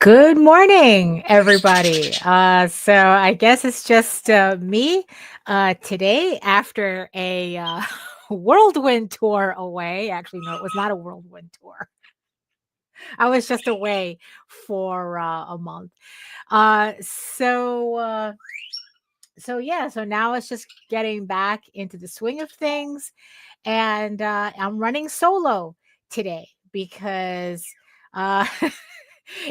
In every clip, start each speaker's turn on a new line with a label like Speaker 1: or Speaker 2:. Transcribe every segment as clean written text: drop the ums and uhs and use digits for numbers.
Speaker 1: Good morning, everybody. So I guess it's just me today after a whirlwind tour away. Actually, no, it was not a whirlwind tour. I was just away for a month. Uh, so uh, so now it's just getting back into the swing of things, and I'm running solo today because. Uh,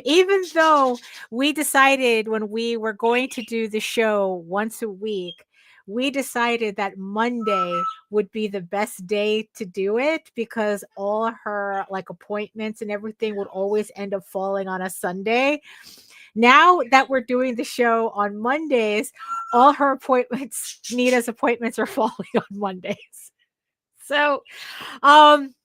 Speaker 1: Even though we decided when we were going to do the show once a week, we decided that Monday would be the best day to do it because all her like appointments and everything would always end up falling on a Sunday. Now that we're doing the show on Mondays, all her appointments, Nita's appointments are falling on Mondays. So, um,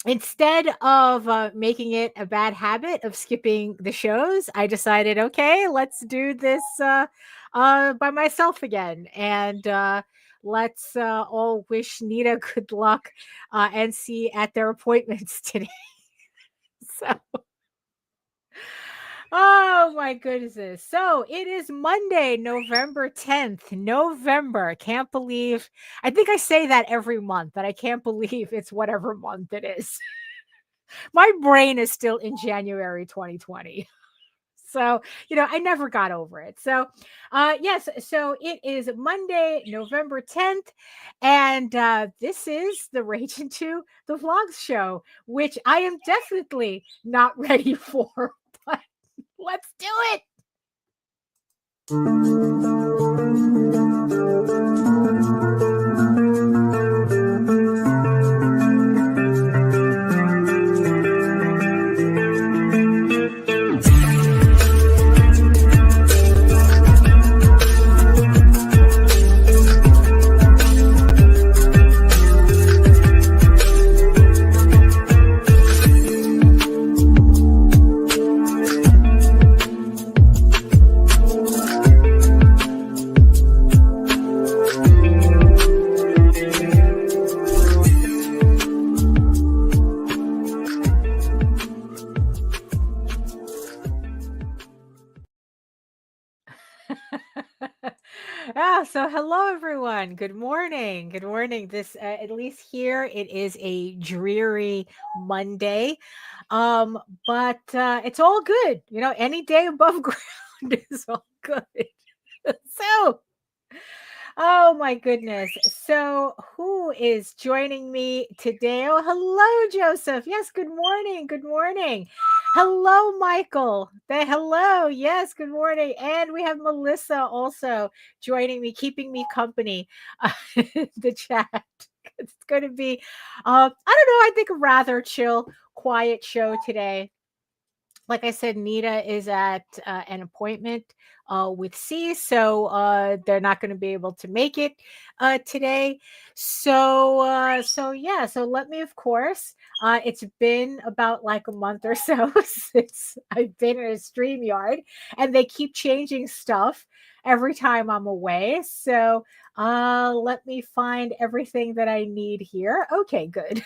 Speaker 1: instead of making it a bad habit of skipping the shows, I decided, okay, let's do this by myself again. And let's all wish Nita good luck and see at their appointments today. So, oh my goodness. So it is Monday, November 10th. November. Can't believe, I think I say that every month, but I can't believe it's whatever month it is. My brain is still in January 2020. So, I never got over it. So, yes, so it is Monday, November 10th, and this is the Rage into the Vlogs show, which I am definitely not ready for, but let's do it. So hello everyone. Good morning. Good morning. This at least here it is a dreary Monday. But it's all good. Any day above ground is all good. So, oh my goodness. So, who is joining me today? Oh, hello, Joseph. Yes, good morning. Good morning. Hello, Michael. Hello. Yes, good morning. And we have Melissa also joining me, keeping me company in the chat. It's going to be, I don't know, I think a rather chill, quiet show today. Like I said, Nita is at an appointment with C, so they're not going to be able to make it today. So yeah. So let me, of course. It's been about like a month or so since I've been in a Streamyard, and they keep changing stuff every time I'm away. So let me find everything that I need here. Okay, good.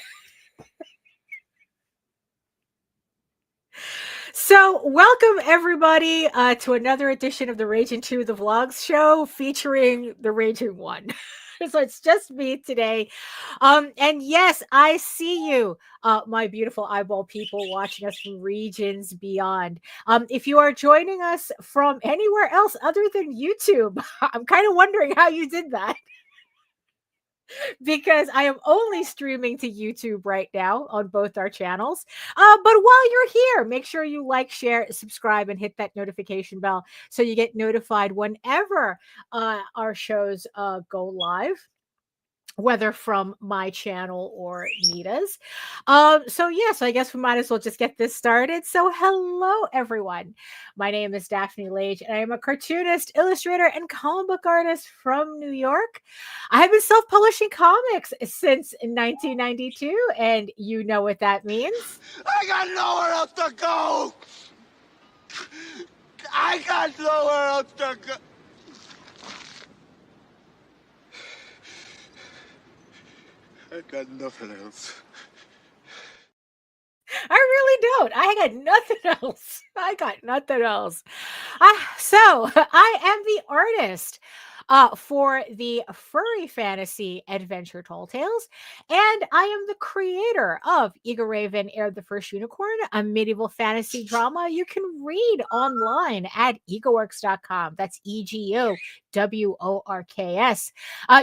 Speaker 1: So, welcome everybody to another edition of the Raging 2 the Vlogs show featuring the Raging 1. So it's just me today. And yes, I see you, my beautiful eyeball people watching us from regions beyond. If you are joining us from anywhere else other than YouTube, I'm kind of wondering how you did that because I am only streaming to YouTube right now on both our channels. But while you're here, make sure you like, share, subscribe, and hit that notification bell so you get notified whenever our shows go live, whether from my channel or Nita's. So yes, I guess we might as well just get this started. So hello everyone. My name is Daphne Lage, and I am a cartoonist, illustrator, and comic book artist from New York. I have been self-publishing comics since 1992, and you know what that means.
Speaker 2: I got nowhere else to go! I got nowhere else to go! I got nothing else.
Speaker 1: I really don't. I got nothing else. I got nothing else. So I am the artist for the Furry Fantasy Adventure Tall Tales, and I am the creator of Eagle Raven Air the First Unicorn, a medieval fantasy drama you can read online at egoworks.com. That's EGOWORKS.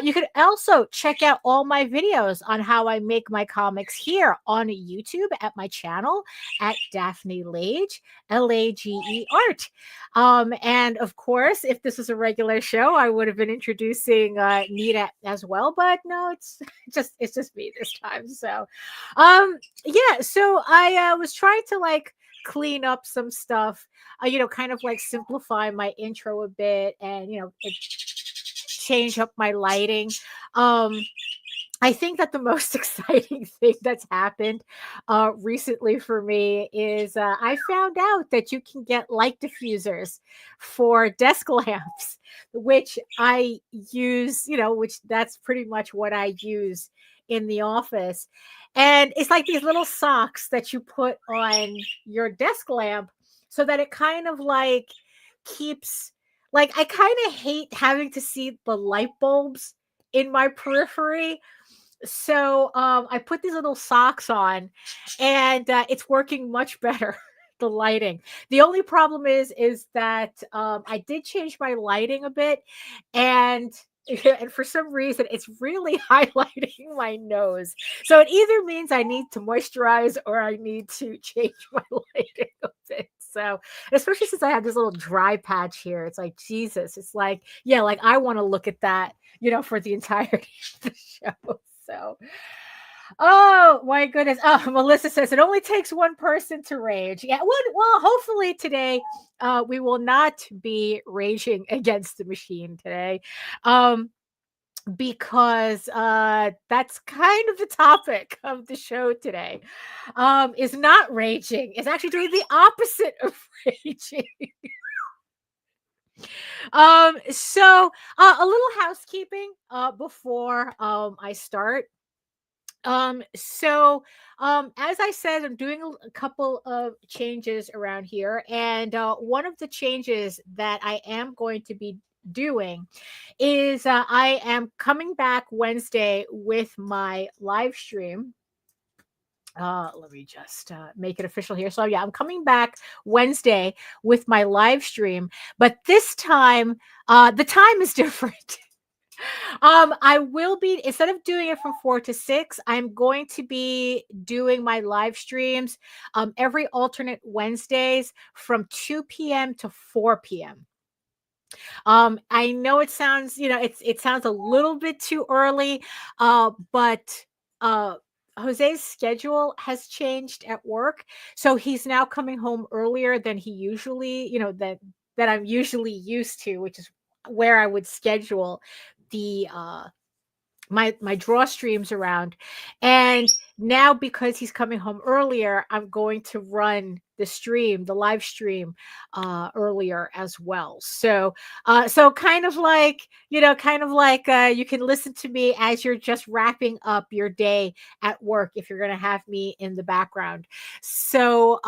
Speaker 1: You can also check out all my videos on how I make my comics here on YouTube at my channel at Daphne Lage, Lage Art. And of course, if this was a regular show, I would have been introducing Nita as well, but no, it's just me this time. So, yeah. So I was trying to like clean up some stuff, kind of like simplify my intro a bit, and change up my lighting. I think that the most exciting thing that's happened recently for me is I found out that you can get light diffusers for desk lamps, which I use, which that's pretty much what I use in the office. And it's like these little socks that you put on your desk lamp so that it kind of like keeps, like, I kind of hate having to see the light bulbs in my periphery. So I put these little socks on, and it's working much better. The lighting. The only problem is that I did change my lighting a bit, and and for some reason it's really highlighting my nose. So it either means I need to moisturize or I need to change my lighting a bit. So especially since I have this little dry patch here, it's like Jesus. It's like, yeah, like I want to look at that, for the entirety of the show. So, oh my goodness. Oh, Melissa says it only takes one person to rage. Yeah, well, hopefully today we will not be raging against the machine today. Because that's kind of the topic of the show today. Is not raging, is actually doing the opposite of raging. So a little housekeeping before I start. As I said, I'm doing a couple of changes around here, and one of the changes that I am going to be doing is I am coming back Wednesday with my live stream. Let me just make it official here. So yeah, I'm coming back Wednesday with my live stream, but this time the time is different. I will be, instead of doing it from 4 to 6, I'm going to be doing my live streams every alternate Wednesdays from 2 p.m. to 4 p.m. I know it sounds, it sounds a little bit too early, but Jose's schedule has changed at work, so he's now coming home earlier than he usually, that I'm usually used to, which is where I would schedule the my draw streams around. And now because he's coming home earlier, I'm going to run the live stream earlier as well. So so kind of like, you can listen to me as you're just wrapping up your day at work if you're going to have me in the background. So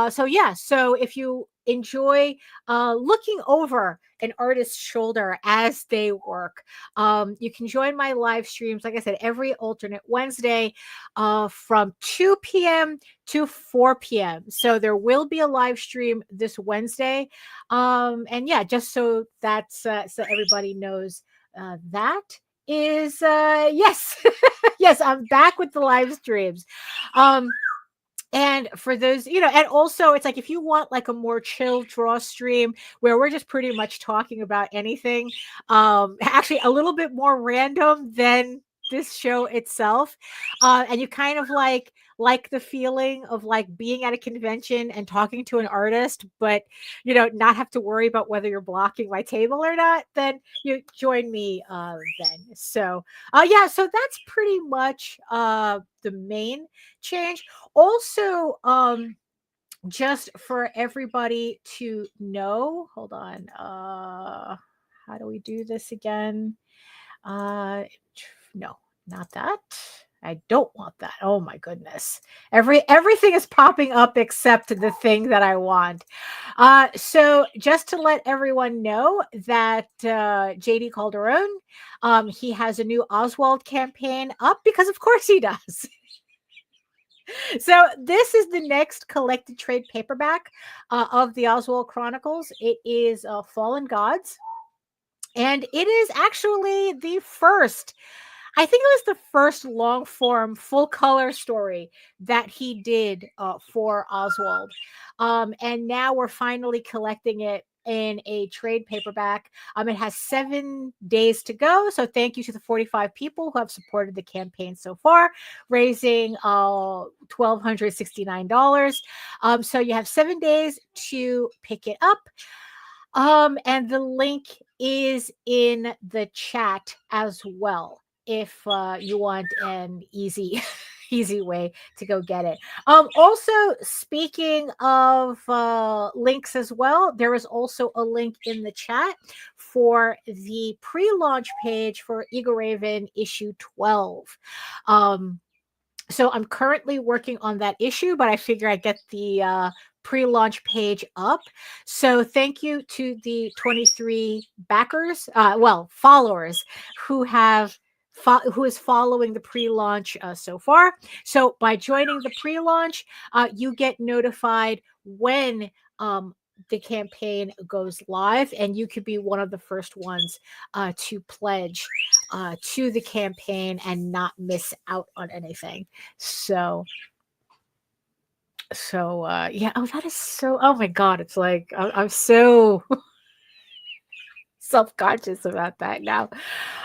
Speaker 1: so yeah, so if you enjoy looking over an artist's shoulder as they work, you can join my live streams, like I said, every alternate Wednesday from 2 p.m. to 4 p.m. So there will be a live stream this Wednesday. And yeah, just so that's so everybody knows, that is yes. Yes, I'm back with the live streams. And for those, and also it's like if you want like a more chill draw stream where we're just pretty much talking about anything, actually a little bit more random than this show itself, and you kind of like the feeling of like being at a convention and talking to an artist, but not have to worry about whether you're blocking my table or not, then you join me then. So yeah, so that's pretty much the main change. Also, just for everybody to know, hold on, how do we do this again? No, not that. I don't want that. Oh my goodness. Everything is popping up except the thing that I want. So just to let everyone know that JD Calderon, he has a new Oswald campaign up because of course he does. So this is the next collected trade paperback of the Oswald Chronicles. It is Fallen Gods. And it is actually the first, I think it was the first long form, full color story that he did for Oswald. And now we're finally collecting it in a trade paperback. It has 7 days to go. So thank you to the 45 people who have supported the campaign so far, raising $1,269. So you have 7 days to pick it up. And the link is in the chat as well if you want an easy way to go get it. Also, speaking of links as well, there is also a link in the chat for the pre-launch page for Eagle Raven issue 12. So I'm currently working on that issue, but I figure I get the pre-launch page up. So thank you to the 23 backers, followers who have who is following the pre-launch so far. So by joining the pre-launch, you get notified when the campaign goes live, and you could be one of the first ones to pledge to the campaign and not miss out on anything. So yeah. Oh, that is so. Oh my god, it's like I'm so self-conscious about that now.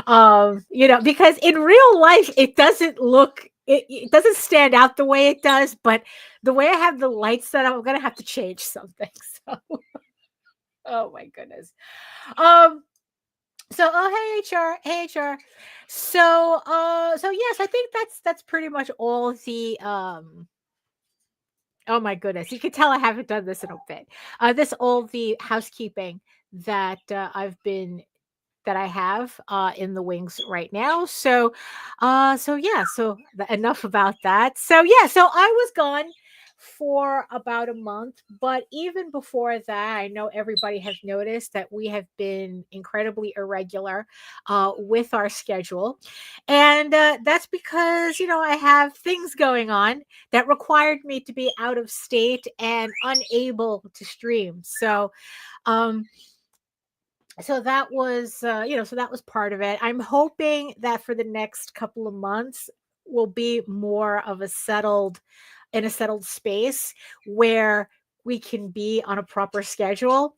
Speaker 1: Because in real life it doesn't look. It doesn't stand out the way it does, but the way I have the lights set up, I'm gonna have to change something. So, oh my goodness. So, hey HR. So yes, I think that's pretty much all the oh my goodness, you can tell I haven't done this in a bit. This all the housekeeping that that I have in the wings right now. So yeah, enough about that. So yeah, so I was gone for about a month, but even before that, I know everybody has noticed that we have been incredibly irregular with our schedule, and that's because I have things going on that required me to be out of state and unable to stream. Um, so that was so that was part of it. I'm hoping that for the next couple of months will be more of a settled space where we can be on a proper schedule.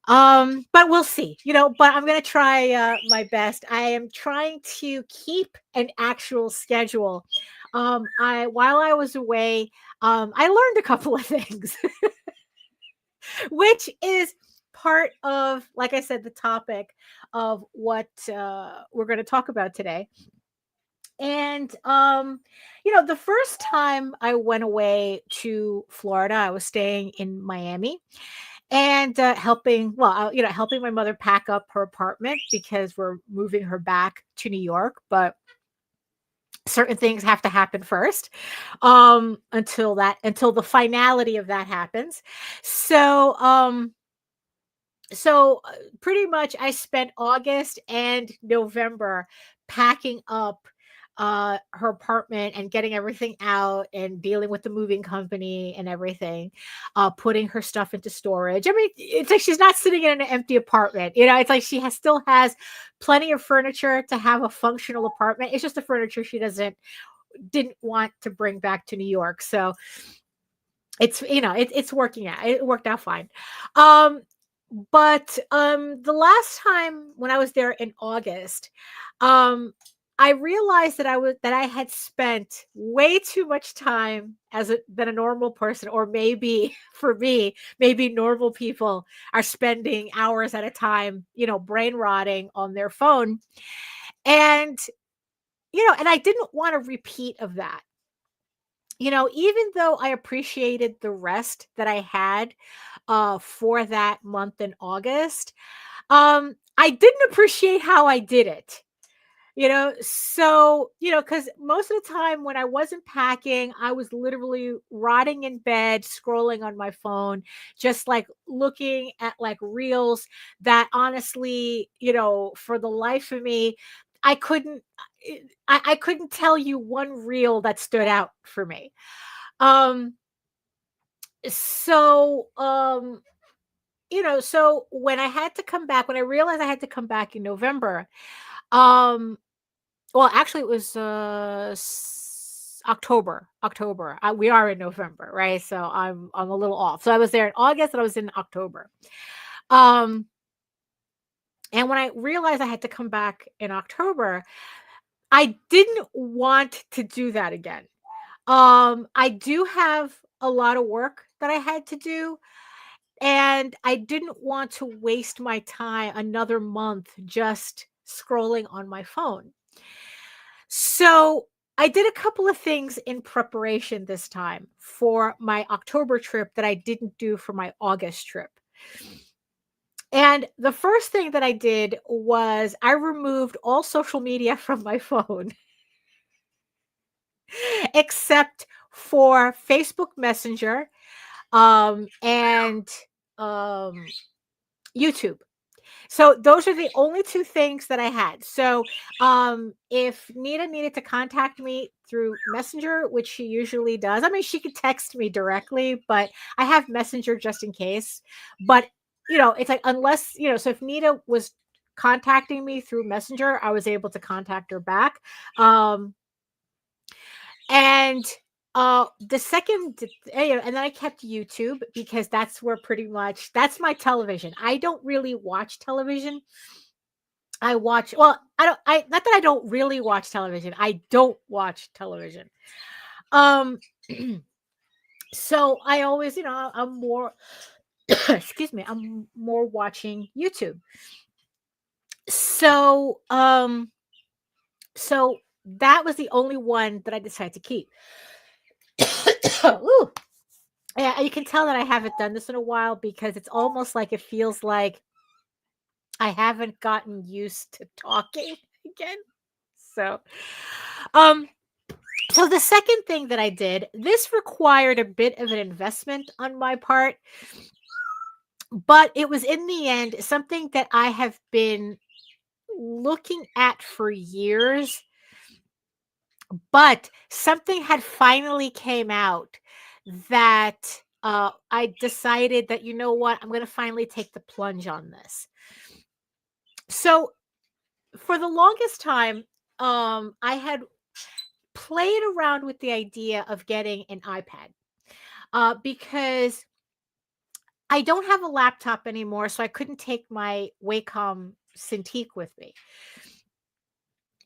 Speaker 1: But we'll see, but I'm going to try my best. I am trying to keep an actual schedule. While I was away, I learned a couple of things, which is part of, like I said, the topic of what we're going to talk about today. And the first time I went away to Florida, I was staying in Miami and helping my mother pack up her apartment because we're moving her back to New York, but certain things have to happen first until the finality of that happens. So pretty much I spent August and November packing up her apartment and getting everything out and dealing with the moving company and everything, putting her stuff into storage. I mean, it's like she's not sitting in an empty apartment. It's like she still has plenty of furniture to have a functional apartment. It's just the furniture she didn't want to bring back to New York. So it's working out. It worked out fine. But the last time when I was there in August, I realized that I had spent way too much time than a normal person, or maybe for me, maybe normal people are spending hours at a time, brain rotting on their phone. And and I didn't want a repeat of that. Even though I appreciated the rest that I had for that month in August, I didn't appreciate how I did it. because most of the time when I wasn't packing, I was literally rotting in bed, scrolling on my phone, just like looking at like reels that honestly, for the life of me, I couldn't, I couldn't tell you one reel that stood out for me. Um, so, so when I had to come back, when I realized I had to come back in November, um, well, actually, it was October. October. We are in November, right? So I'm a little off. So I was there in August, and I was in October. Um, and when I realized I had to come back in October, I didn't want to do that again. I do have a lot of work that I had to do, and I didn't want to waste my time another month just scrolling on my phone. So I did a couple of things in preparation this time for my October trip that I didn't do for my August trip. And the first thing that I did was I removed all social media from my phone except for Facebook Messenger and um, YouTube. So those are the only two things that I had. So if Nita needed to contact me through Messenger, which she usually does, I mean, she could text me directly, but I have Messenger just in case. But it's like unless so if Nita was contacting me through Messenger, I was able to contact her back. And the second, and then I kept YouTube because that's where pretty much that's my television. I don't really watch television. I watch, well, not that I don't really watch television. I don't watch television. Um, so I always, I'm more, excuse me, I'm more watching YouTube. So, so that was the only one that I decided to keep. Ooh. Yeah, you can tell that I haven't done this in a while because it's almost like it feels like I haven't gotten used to talking again. So, um, so the second thing that I did, this required a bit of an investment on my part, but it was in the end something that I have been looking at for years, but something had finally came out that I decided that, you know what, I'm going to finally take the plunge on this. So for the longest time, I had played around with the idea of getting an iPad because I don't have a laptop anymore, so I couldn't take my Wacom Cintiq with me.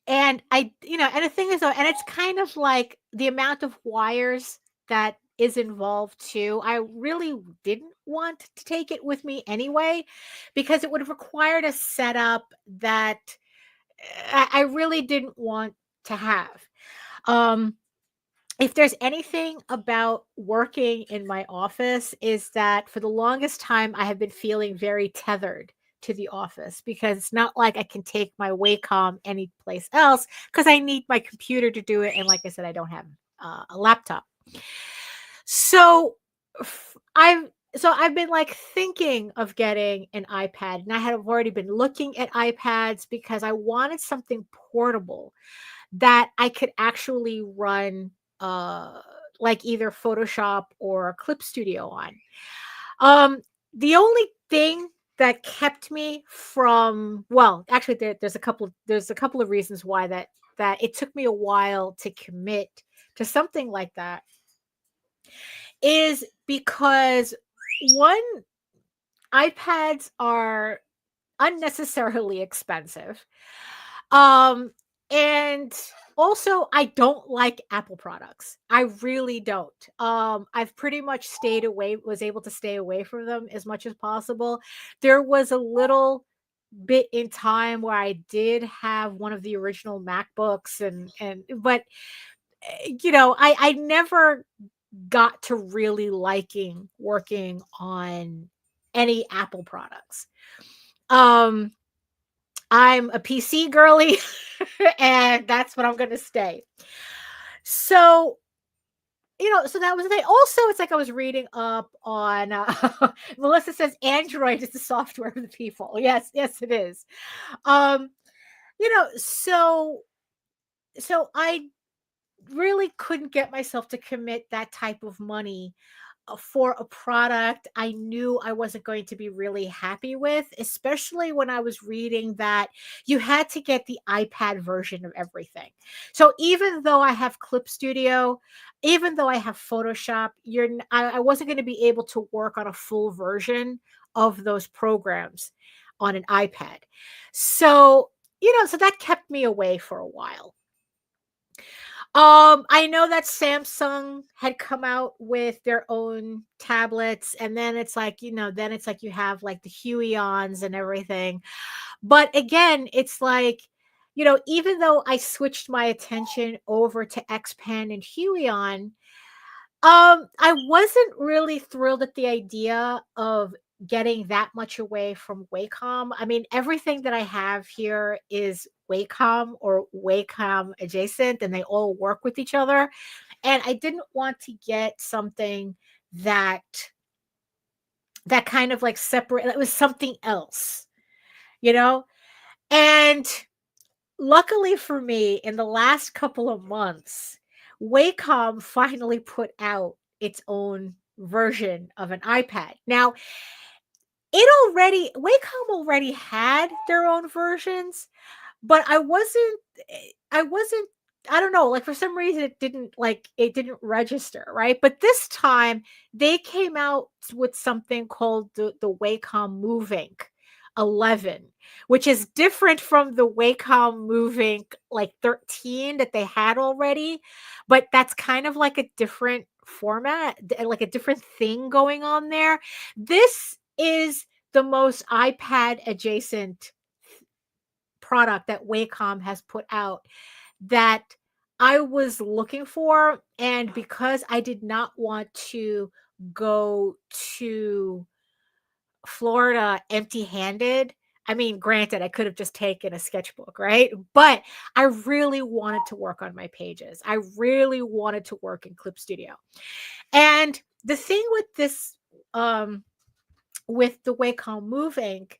Speaker 1: And and the thing is, though, and it's kind of like the amount of wires that is involved too. I really didn't want to take it with me anyway, because it would have required a setup that I really didn't want to have. Um, if there's anything about working in my office is that for the longest time I have been feeling very tethered to the office because it's not like I can take my Wacom anyplace else because I need my computer to do it, and like I said, I don't have a laptop. So I've been like thinking of getting an iPad, and I had already been looking at iPads because I wanted something portable that I could actually run uh like either Photoshop or Clip Studio on. Um the only thing that kept me from, well, actually there's a couple of reasons why that it took me a while to commit to something like that is because one, iPads are unnecessarily expensive. Um, and also I don't like Apple products. I really don't. I've pretty much was able to stay away from them as much as possible. There was a little bit in time where I did have one of the original MacBooks and but I never got to really liking working on any Apple products. Um I'm a PC girly, and that's what I'm going to stay. So, so that was the thing. Also, it's like I was reading up on Melissa says Android is the software of the people. Yes, yes, it is. Um, so I really couldn't get myself to commit that type of money for a product I knew I wasn't going to be really happy with, especially when I was reading that you had to get the iPad version of everything. So even though I have Clip Studio, even though I have Photoshop, I wasn't going to be able to work on a full version of those programs on an iPad. So, so that kept me away for a while. I know that Samsung had come out with their own tablets, and then it's like, you have like the Huions and everything. But again, it's like, even though I switched my attention over to Xpen and Huion, I wasn't really thrilled at the idea of getting that much away from Wacom. I mean, everything that I have here is Wacom or Wacom adjacent, and they all work with each other. And I didn't want to get something that kind of like separate. It was something else, you know. And luckily for me, in the last couple of months, Wacom finally put out its own version of an iPad. Now, Wacom already had their own versions, but I wasn't I don't know, like for some reason it didn't register, right? But this time they came out with something called the Wacom Movink 11, which is different from the Wacom Movink like 13 that they had already, but that's kind of like a different format, like a different thing going on there. This is the most iPad adjacent product that Wacom has put out that I was looking for. And because I did not want to go to Florida empty handed, I mean, granted, I could have just taken a sketchbook, right? But I really wanted to work on my pages. I really wanted to work in Clip Studio. And the thing with this, with the Wacom Move Inc.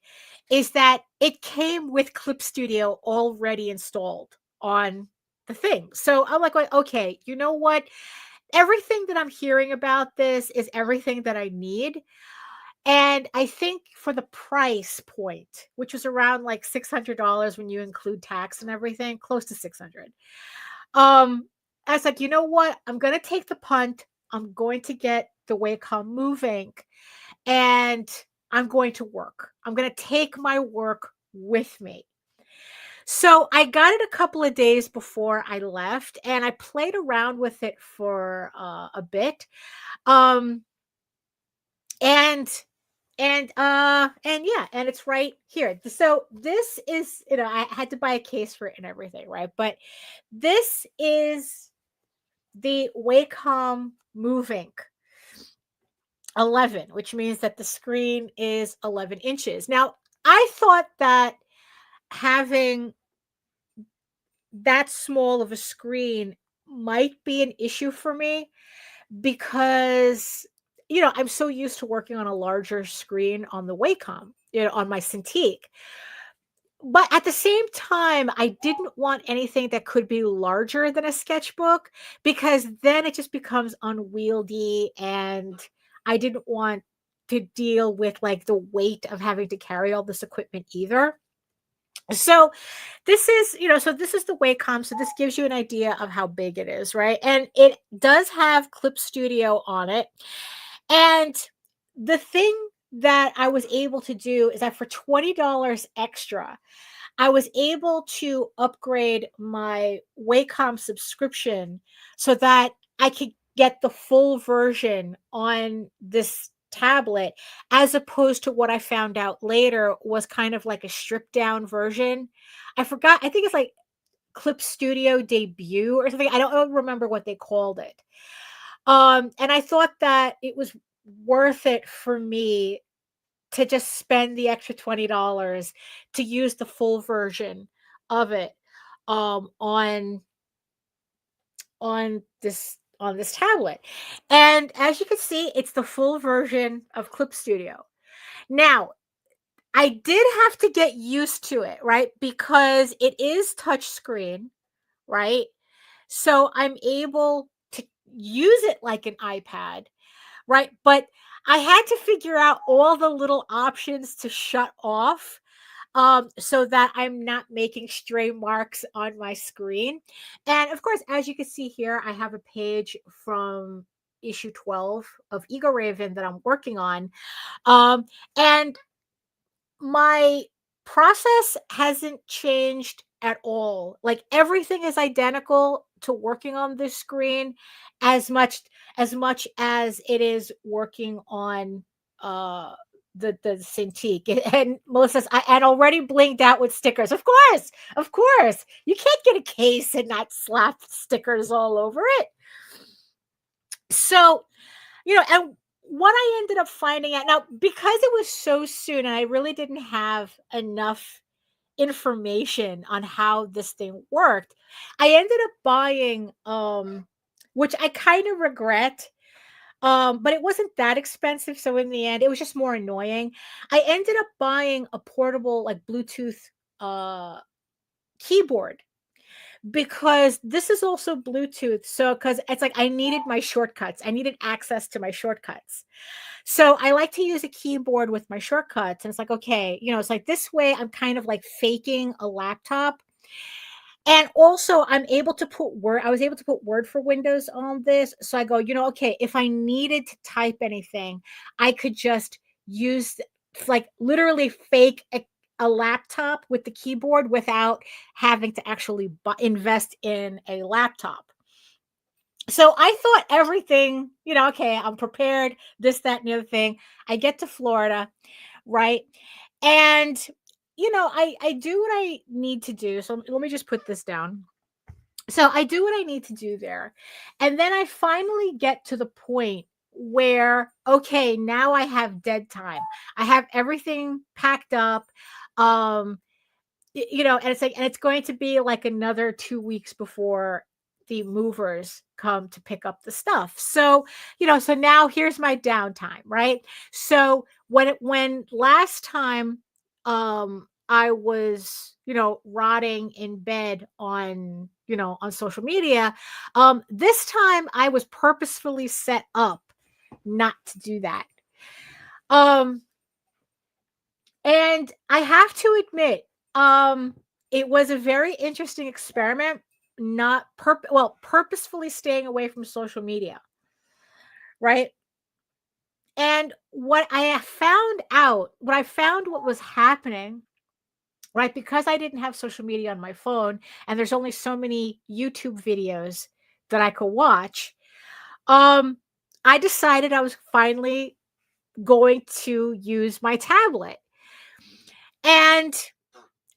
Speaker 1: is that it came with Clip Studio already installed on the thing. So I'm like, okay, you know what? Everything that I'm hearing about this is everything that I need. And I think for the price point, which was around like $600 when you include tax and everything, close to 600. I was like, you know what? I'm going to take the punt. I'm going to get the Wacom Move Inc. And I'm going to work. I'm going to take my work with me. So I got it a couple of days before I left, and I played around with it for a bit. Um, and yeah, and it's right here. So this is, I had to buy a case for it and everything, right? But this is the Wacom Move Inc. 11, which means that the screen is 11 inches. Now, I thought that having that small of a screen might be an issue for me because, I'm so used to working on a larger screen on the Wacom, on my Cintiq. But at the same time, I didn't want anything that could be larger than a sketchbook because then it just becomes unwieldy, and I didn't want to deal with like the weight of having to carry all this equipment either. So this is, this is the Wacom. So this gives you an idea of how big it is, right? And it does have Clip Studio on it. And the thing that I was able to do is that for $20 extra, I was able to upgrade my Wacom subscription so that I could get the full version on this tablet, as opposed to what I found out later was kind of like a stripped down version. I forgot. I think it's like Clip Studio Debut or something. I don't remember what they called it. And I thought that it was worth it for me to just spend the extra $20 to use the full version of it on this tablet. And as you can see, it's the full version of Clip Studio. Now, I did have to get used to it, right? Because it is touchscreen, right? So I'm able to use it like an iPad, right? But I had to figure out all the little options to shut off so that I'm not making stray marks on my screen. And of course, as you can see here, I have a page from issue 12 of Ego Raven that I'm working on. And my process hasn't changed at all. Like everything is identical to working on this screen as much as it is working on uh the Cintiq. And Melissa's I had already blinked out with stickers. Of course. You can't get a case and not slap stickers all over it. So, and what I ended up finding out now, because it was so soon and I really didn't have enough information on how this thing worked, I ended up buying which I kind of regret, but it wasn't that expensive, so in the end it was just more annoying. I ended up buying a portable like Bluetooth uh keyboard, because this is also Bluetooth. So, because it's like I needed my shortcuts, I needed access to my shortcuts. So, I like to use a keyboard with my shortcuts. And it's like, okay, it's like this way I'm kind of like faking a laptop. And also, I was able to put Word for Windows on this. So I go, okay, if I needed to type anything, I could just use like literally fake a laptop with the keyboard without having to actually invest in a laptop. So I thought everything, okay, I'm prepared, this, that, and the other thing. I get to Florida, right? And I do what I need to do. So let me just put this down. So I do what I need to do there. And then I finally get to the point where, okay, now I have dead time. I have everything packed up. Um, and it's like, and it's going to be like another 2 weeks before the movers come to pick up the stuff. So, so now here's my downtime, right? So when last time I was, rotting in bed on, on social media, this time I was purposefully set up not to do that. And I have to admit, it was a very interesting experiment, not purposefully staying away from social media, right? And what I found what was happening, right? Because I didn't have social media on my phone and there's only so many YouTube videos that I could watch, I decided I was finally going to use my tablet. And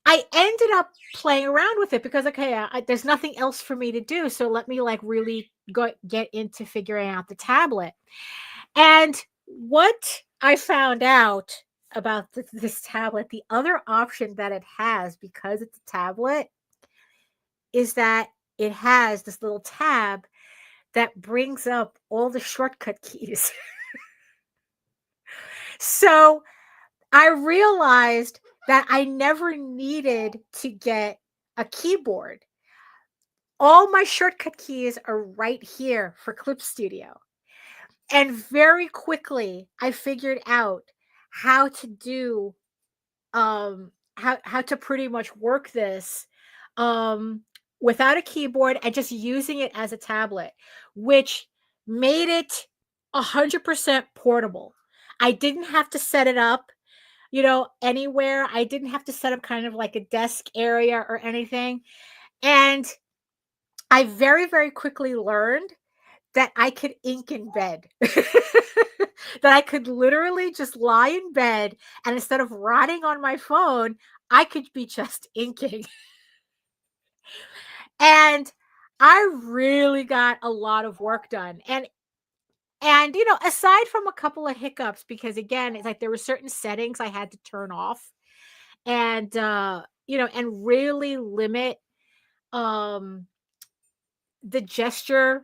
Speaker 1: I ended up playing around with it because, okay, there's nothing else for me to do. So let me like really get into figuring out the tablet. And what I found out about this tablet, the other option that it has, because it's a tablet, is that it has this little tab that brings up all the shortcut keys. So I realized that I never needed to get a keyboard. All my shortcut keys are right here for Clip Studio. And very quickly I figured out how to do how to pretty much work this without a keyboard and just using it as a tablet, which made it 100% portable. I didn't have to set it up anywhere. I didn't have to set up kind of like a desk area or anything. And I very, very quickly learned that I could ink in bed. That I could literally just lie in bed and instead of rotting on my phone, I could be just inking. And I really got a lot of work done. And And, aside from a couple of hiccups, because again, it's like there were certain settings I had to turn off and, and really limit, um, the gesture,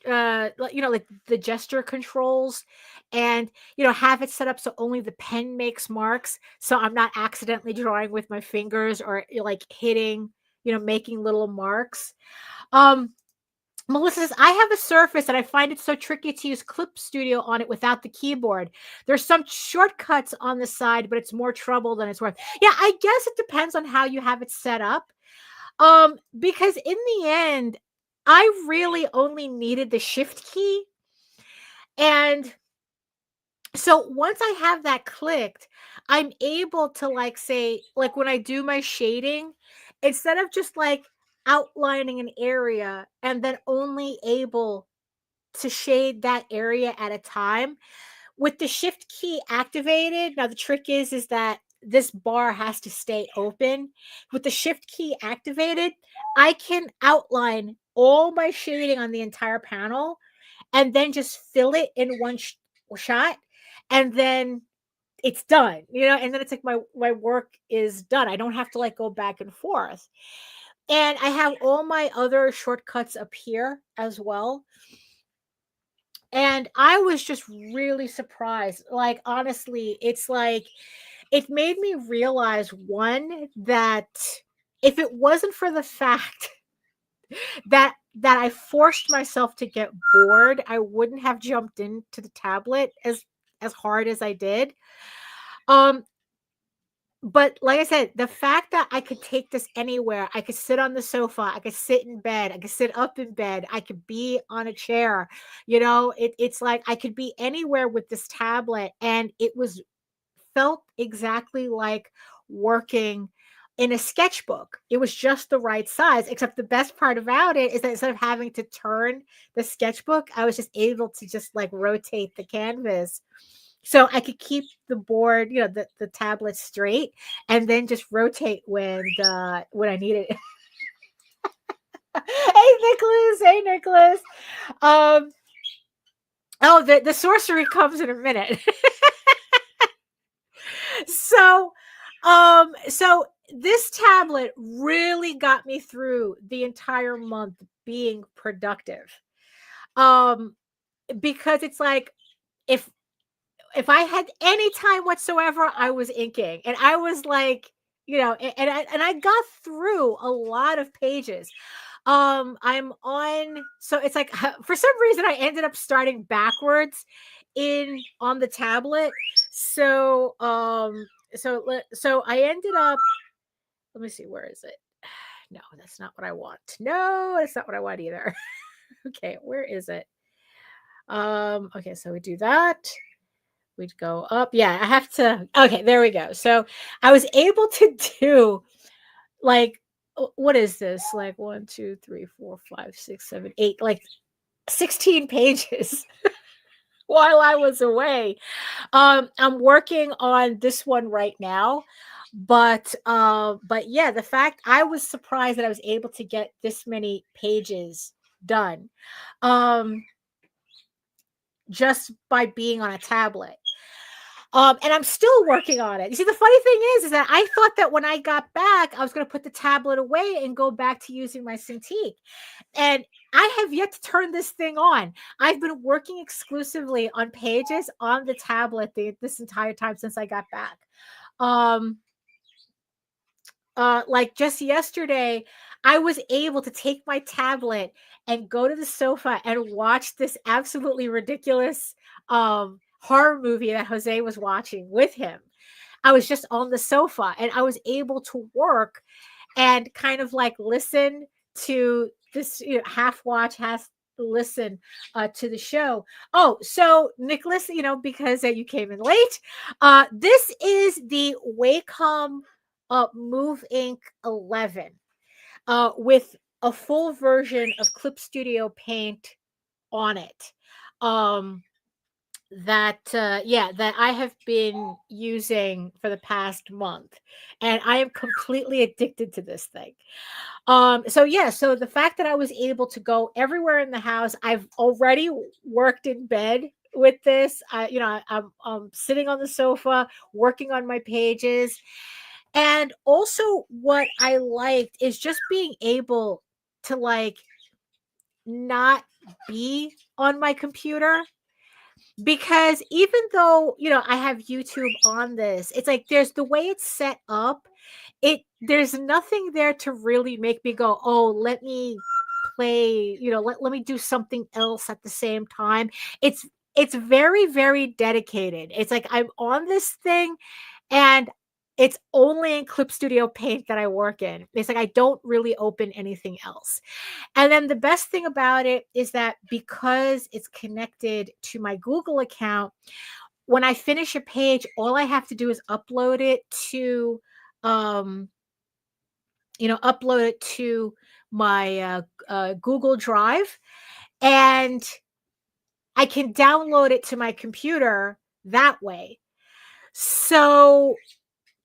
Speaker 1: like the gesture controls and, have it set up so only the pen makes marks. So I'm not accidentally drawing with my fingers or like hitting, making little marks. Um, Melissa says, I have a Surface and I find it so tricky to use Clip Studio on it without the keyboard. There's some shortcuts on the side, but it's more trouble than it's worth. Yeah, I guess it depends on how you have it set up. Because in the end, I really only needed the shift key. And so once I have that clicked, I'm able to like say, like when I do my shading, instead of just like outlining an area and then only able to shade that area at a time with the shift key activated. Now the trick is that this bar has to stay open. With the shift key activated, I can outline all my shading on the entire panel and then just fill it in one shot, and then it's done, and then it's like my work is done. I don't have to like go back and forth. And I have all my other shortcuts up here as well. And I was just really surprised. Like, honestly, it's like it made me realize, one, that if it wasn't for the fact that I forced myself to get bored, I wouldn't have jumped into the tablet as hard as I did. But like I said, the fact that I could take this anywhere, I could sit on the sofa, I could sit in bed, I could sit up in bed, I could be on a chair, it's like I could be anywhere with this tablet, and it felt exactly like working in a sketchbook. It was just the right size, except the best part about it is that instead of having to turn the sketchbook, I was just able to just like rotate the canvas. So I could keep the board, the tablet straight, and then just rotate when I need it. Hey Nicholas. Oh, the sorcery comes in a minute. So this tablet really got me through the entire month being productive. Because it's like if I had any time whatsoever, I was inking, and I was like, and I got through a lot of pages. I'm on, so it's like for some reason I ended up starting backwards on the tablet. So so I ended up, let me see, where is it? No, that's not what I want. No, that's not what I want either. Okay, where is it? Okay, so we do that. We'd go up. Yeah, I have to. Okay, there we go. So I was able to do like, what is this? Like 1, 2, 3, 4, 5, 6, 7, 8, like 16 pages while I was away. I'm working on this one right now. But yeah, the fact I was surprised that I was able to get this many pages done. Just by being on a tablet. And I'm still working on it. You see, the funny thing is that I thought that when I got back, I was going to put the tablet away and go back to using my Cintiq. And I have yet to turn this thing on. I've been working exclusively on pages on the tablet this entire time since I got back. Like just yesterday, I was able to take my tablet and go to the sofa and watch this absolutely ridiculous horror movie that Jose was watching with him. I was just on the sofa and I was able to work and kind of like listen to this, half watch, half listen to the show. Oh, so Nicholas, because you came in late, this is the Wacom Move Ink 11 with a full version of Clip Studio Paint on it. that I have been using for the past month, and I am completely addicted to this thing. So yeah, so the fact that I was able to go everywhere in the house, I've already worked in bed with this. I'm sitting on the sofa working on my pages. And also what I liked is just being able to like not be on my computer, because even though, I have YouTube on this, it's like there's the way it's set up, there's nothing there to really make me go, "Oh, let me play, let me do something else at the same time." It's very, very dedicated. It's like I'm on this thing, and it's only in Clip Studio Paint that I work in. It's like I don't really open anything else. And then the best thing about it is that because it's connected to my Google account, when I finish a page, all I have to do is um, upload it to my Google Drive, and I can download it to my computer that way. So,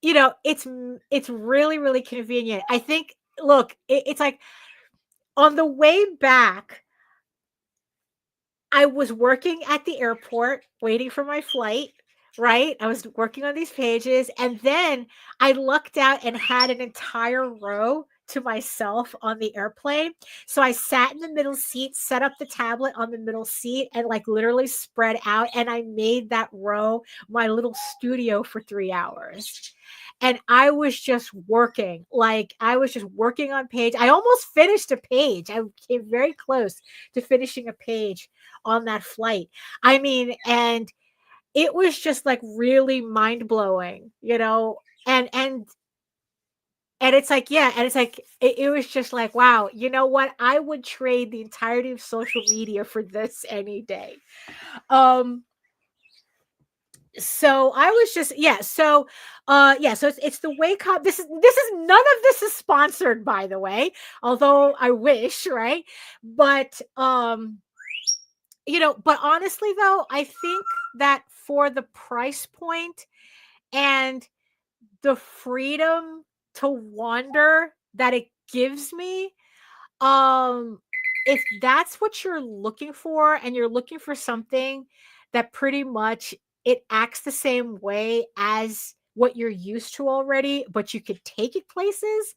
Speaker 1: it's really, really convenient. I think, look, it's like on the way back, I was working at the airport waiting for my flight, right? I was working on these pages, and then I lucked out and had an entire row to myself on the airplane. So I sat in the middle seat, set up the tablet on the middle seat, and like literally spread out. And I made that row my little studio for 3 hours. And I was just working, like I was just working on page. I almost finished a page. I came very close to finishing a page on that flight. I mean, and it was just like really mind blowing, and it's like, yeah, and it's like it was just like, wow, you know what? I would trade the entirety of social media for this any day. Um, so I was just, yeah, so it's the wake up. This is none of this is sponsored, by the way, although I wish, right? But but honestly though, I think that for the price point and the freedom to wander that it gives me, um if that's what you're looking for, and you're looking for something that pretty much it acts the same way as what you're used to already, but you could take it places.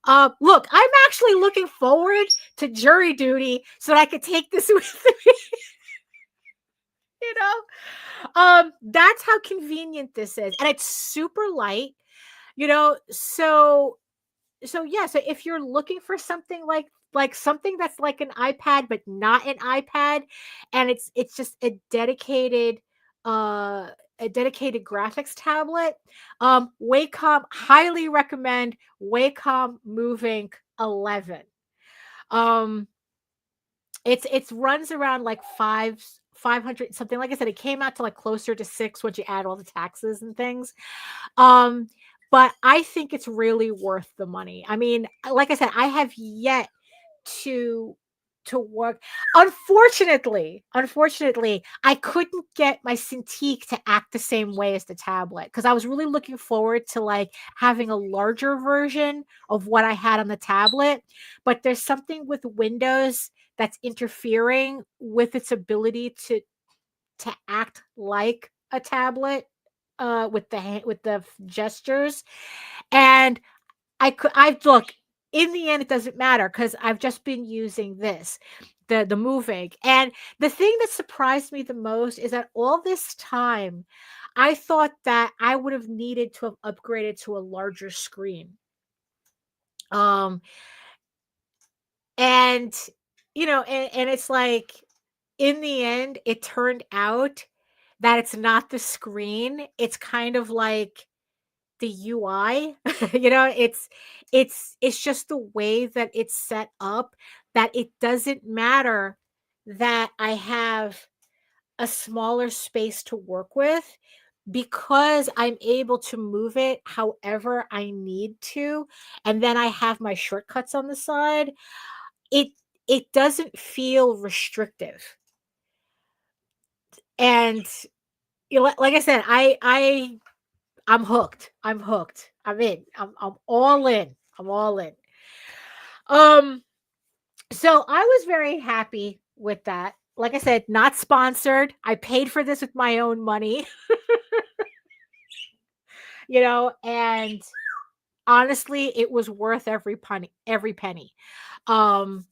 Speaker 1: Look, I'm actually looking forward to jury duty so that I could take this with me. you that's how convenient this is, and it's super light, so yeah, so if you're looking for something like something that's like an iPad but not an iPad, and it's just uh a dedicated graphics tablet, Wacom, highly recommend Wacom Moving 11. um it's runs around like 500 something. Like I said, it came out to like closer to 6 once you add all the taxes and things. Um, but I think it's really worth the money. I mean, like I said, I have yet to work. Unfortunately, I couldn't get my Cintiq to act the same way as the tablet, because I was really looking forward to like having a larger version of what I had on the tablet. But there's something with Windows that's interfering with its ability to act like a tablet, with the gestures. And I look, in the end, it doesn't matter because I've just been using this, the moving. And the thing that surprised me the most is that all this time, I thought that I would have needed to have upgraded to a larger screen. Um, and and it's like, in the end, it turned out that it's not the screen. It's kind of like the UI. It's just the way that it's set up, that it doesn't matter that I have a smaller space to work with, because I'm able to move it however I need to, and then I have my shortcuts on the side. It it doesn't feel restrictive. And like I said, I'm hooked. I'm hooked. I'm in. I'm all in. I'm all in. Um, so I was very happy with that. Like I said, not sponsored. I paid for this with my own money, and honestly, it was worth every penny, every penny. Um,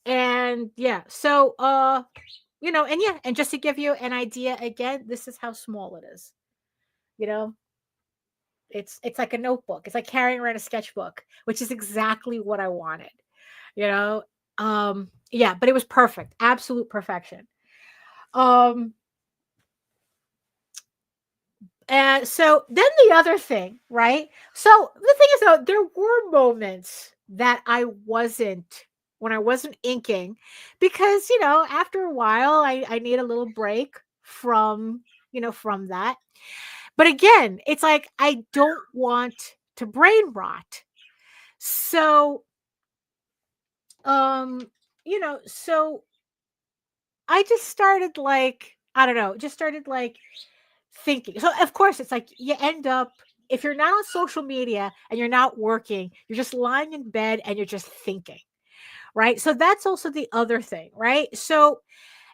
Speaker 1: and yeah, so and yeah, and just to give you an idea again, this is how small it is. You know, it's like a notebook. It's like carrying around a sketchbook, which is exactly what I wanted. You know, yeah, but it was perfect, absolute perfection. Um, and so then the other thing, right? So the thing is, though, there were moments that when I wasn't inking, because after a while, I need a little break from that. But again, it's like I don't want to brain rot. So, so I just started like, I don't know, just started like thinking. So of course it's like you end up, if you're not on social media and you're not working, you're just lying in bed and you're just thinking, right? So that's also the other thing, right? So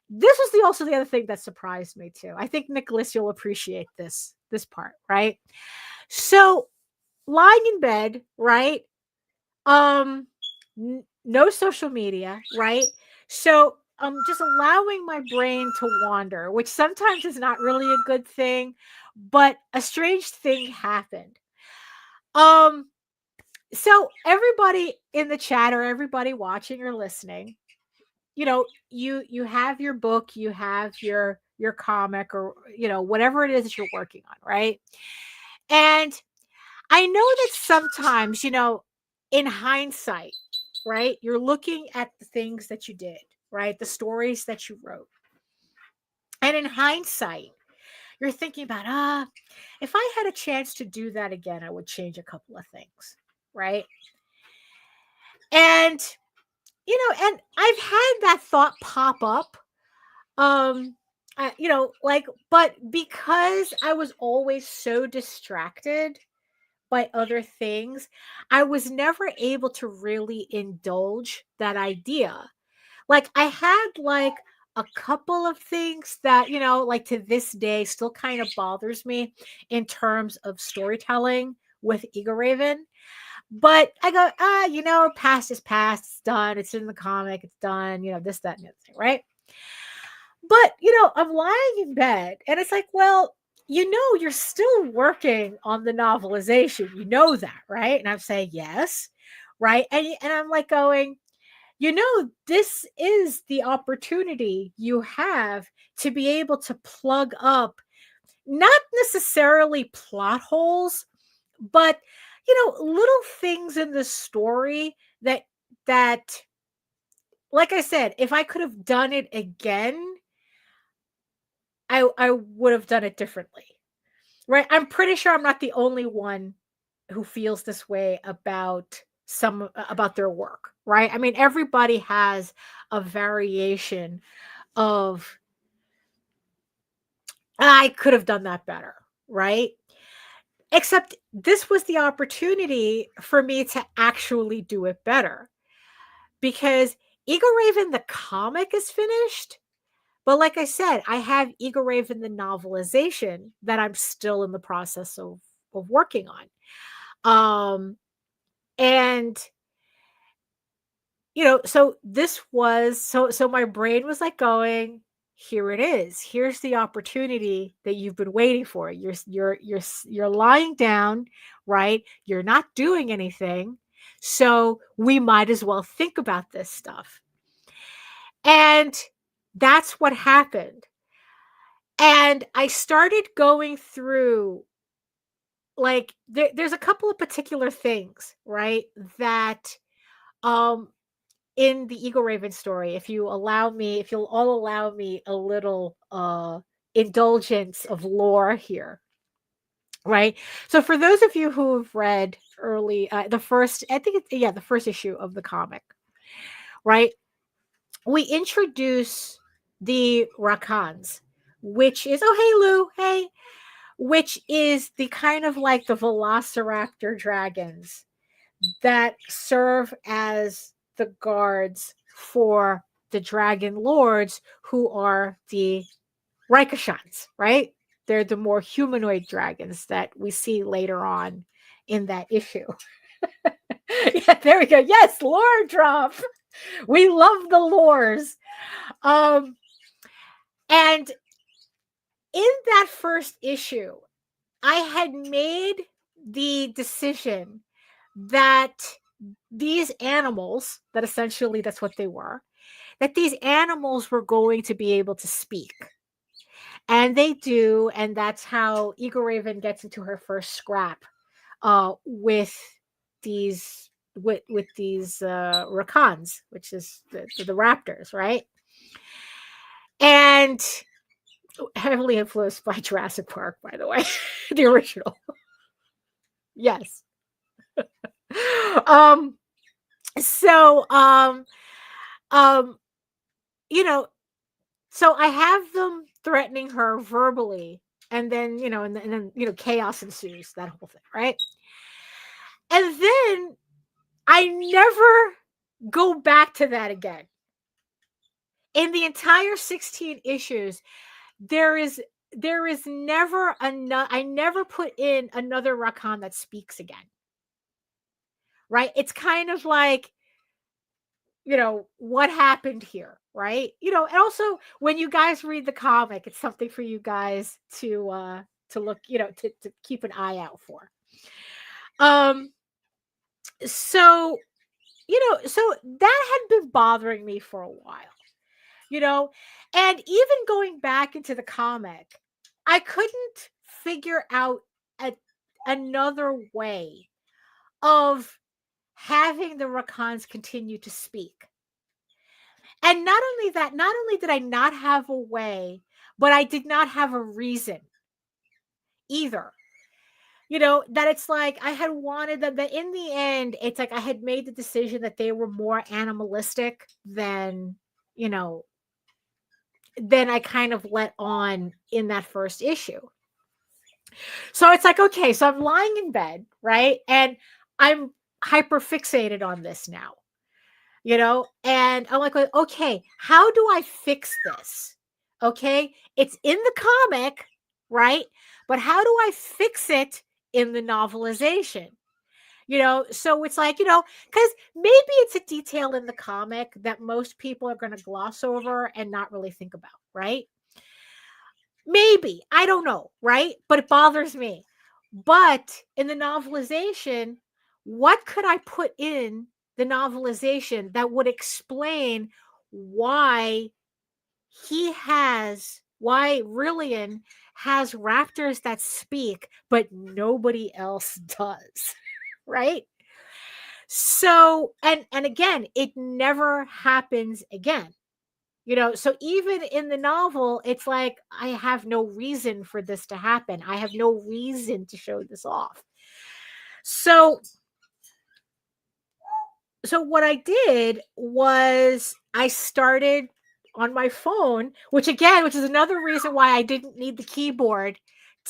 Speaker 1: this was also the other thing that surprised me too. I think Nicholas, you'll appreciate this part, right? So lying in bed, right? Um, no social media, right? So just allowing my brain to wander, which sometimes is not really a good thing, but a strange thing happened. Um, so everybody in the chat or everybody watching or listening, you have your book, you have your comic, or whatever it is that you're working on, right? And I know that sometimes, in hindsight, right, you're looking at the things that you did, right? The stories that you wrote. And in hindsight, you're thinking about, if I had a chance to do that again, I would change a couple of things, right? And, and I've had that thought pop up. But because I was always so distracted by other things, I was never able to really indulge that idea. Like I had like a couple of things that, like to this day still kind of bothers me in terms of storytelling with Ego Raven. But I go, past is past, it's done, it's in the comic, it's done, this, that, and the other thing, right? But, I'm lying in bed and it's like, well, you're still working on the novelization. You know that, right? And I'm saying, yes, right? And I'm like going, this is the opportunity you have to be able to plug up not necessarily plot holes, but, little things in the story that, like I said, if I could have done it again, I would have done it differently, right? I'm pretty sure I'm not the only one who feels this way about their work, right? I mean, everybody has a variation of I could have done that better, right? Except this was the opportunity for me to actually do it better because Ego Raven the comic is finished. But like I said, I have Ego Raven the novelization that I'm still in the process of working on. And so this was so my brain was like going, here it is. Here's the opportunity that you've been waiting for. You're lying down, right? You're not doing anything. So we might as well think about this stuff. And that's what happened. And I started going through like there's a couple of particular things, right? That in the Ego Raven story, if you'll all allow me a little indulgence of lore here, right? So for those of you who have read the first, I think the first issue of the comic, right? We introduce the Rakans, which is, oh, hey, Lou, hey, which is the kind of like the velociraptor dragons that serve as the guards for the dragon lords, who are the Rikashans, right? They're the more humanoid dragons that we see later on in that issue. Yeah, there we go. Yes, lore drop. We love the lores. And in that first issue, I had made the decision that these animals, that essentially that's what they were, that these animals were going to be able to speak. And they do, and that's how Eagle Raven gets into her first scrap with these Rakans, which is the raptors, right? And heavily influenced by Jurassic Park, by the way, the original. Yes. So you know, so I have them threatening her verbally, and then and then chaos ensues, that whole thing, right? And then I never go back to that again. In the entire 16 issues, there is never enough. I never put in another Rakan that speaks again. Right? It's kind of like, what happened here, right? And also when you guys read the comic, it's something for you guys to look, to keep an eye out for. So, so that had been bothering me for a while, and even going back into the comic, I couldn't figure out another way of having the Rakans continue to speak. And not only that, not only did I not have a way, but I did not have a reason either. That it's like I had wanted them, that in the end, it's like I had made the decision that they were more animalistic than I kind of let on in that first issue. So it's like, okay, so I'm lying in bed, right? And I'm hyper fixated on this now, and I'm like, okay, how do I fix this? Okay, it's in the comic, right? But how do I fix it in the novelization? So it's like, because maybe it's a detail in the comic that most people are going to gloss over and not really think about, right? Maybe, I don't know, right? But it bothers me. But in the novelization, what could I put in the novelization that would explain why Rillian has raptors that speak, but nobody else does, right? So, and again, it never happens again. So even in the novel, it's like, I have no reason for this to happen. I have no reason to show this off. So what I did was I started on my phone, which is another reason why I didn't need the keyboard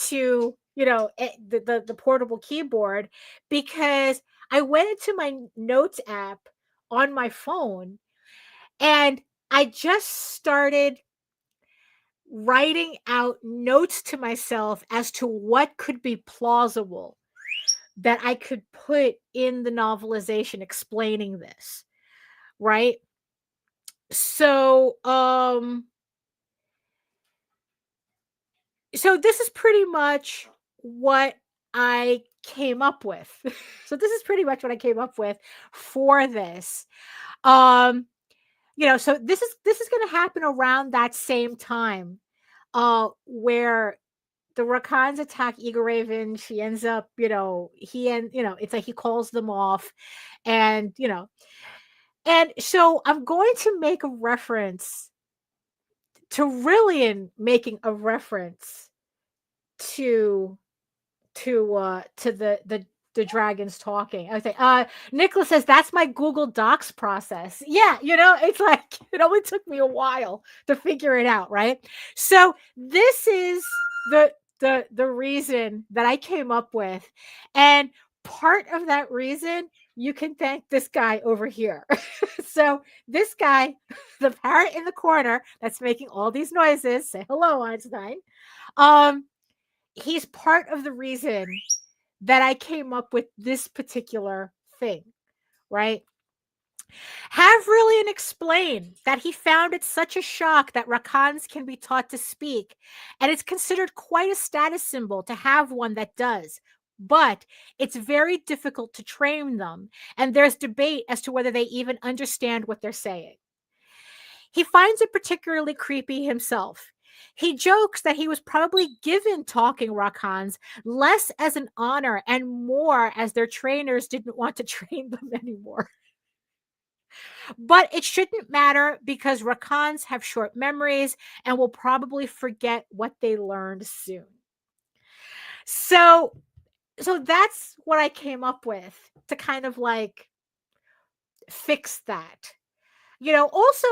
Speaker 1: to, the portable keyboard, because I went into my notes app on my phone and I just started writing out notes to myself as to what could be plausible that I could put in the novelization explaining this, right? So this is pretty much what I came up with. So this is pretty much what I came up with for this. So this is going to happen around that same time where the Rakans attack Eagle Raven. She ends up, it's like he calls them off, and and so I'm going to make a reference to Rillian making a reference to the the dragons talking. I would say, Nicholas says, that's my Google Docs process. Yeah, it's like, it only took me a while to figure it out, right? So this is the reason that I came up with. And part of that reason, you can thank this guy over here. So this guy, the parrot in the corner that's making all these noises, say hello, Einstein. He's part of the reason that I came up with this particular thing, right? Have Rillian explain that he found it such a shock that Rakans can be taught to speak, and it's considered quite a status symbol to have one that does. But it's very difficult to train them, and there's debate as to whether they even understand what they're saying. He finds it particularly creepy himself. He jokes that he was probably given talking Rakans less as an honor and more as their trainers didn't want to train them anymore. But it shouldn't matter because Rakans have short memories and will probably forget what they learned soon. So that's what I came up with to kind of like fix that. Also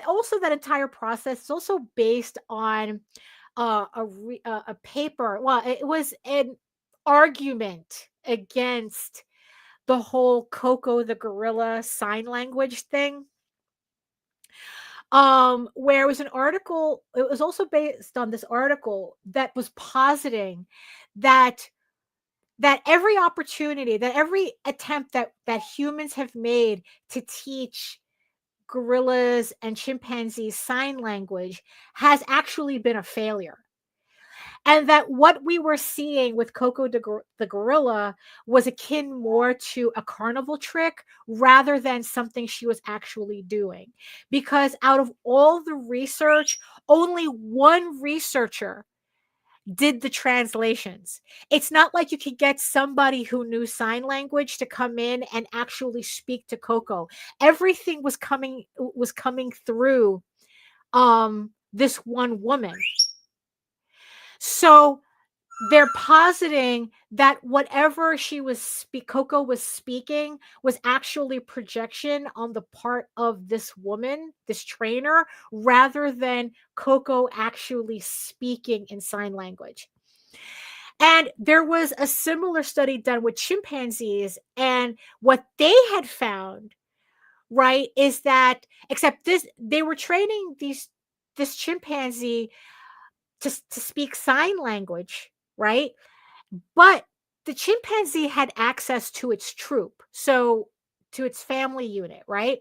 Speaker 1: also that entire process is also based on a paper. Well, it was an argument against the whole Coco the gorilla sign language thing. Where it was an article, it was also based on this article that was positing that every opportunity, that every attempt that humans have made to teach gorillas and chimpanzees sign language has actually been a failure. And that what we were seeing with Coco the gorilla was akin more to a carnival trick rather than something she was actually doing. Because out of all the research, only one researcher did the translations. It's not like you could get somebody who knew sign language to come in and actually speak to Coco. Everything was coming through this one woman. So they're positing that whatever Coco was speaking was actually projection on the part of this woman, this trainer, rather than Coco actually speaking in sign language. And there was a similar study done with chimpanzees, and what they had found, right, is that except they were training this chimpanzee to speak sign language, right? But the chimpanzee had access to its troop, so to its family unit, right?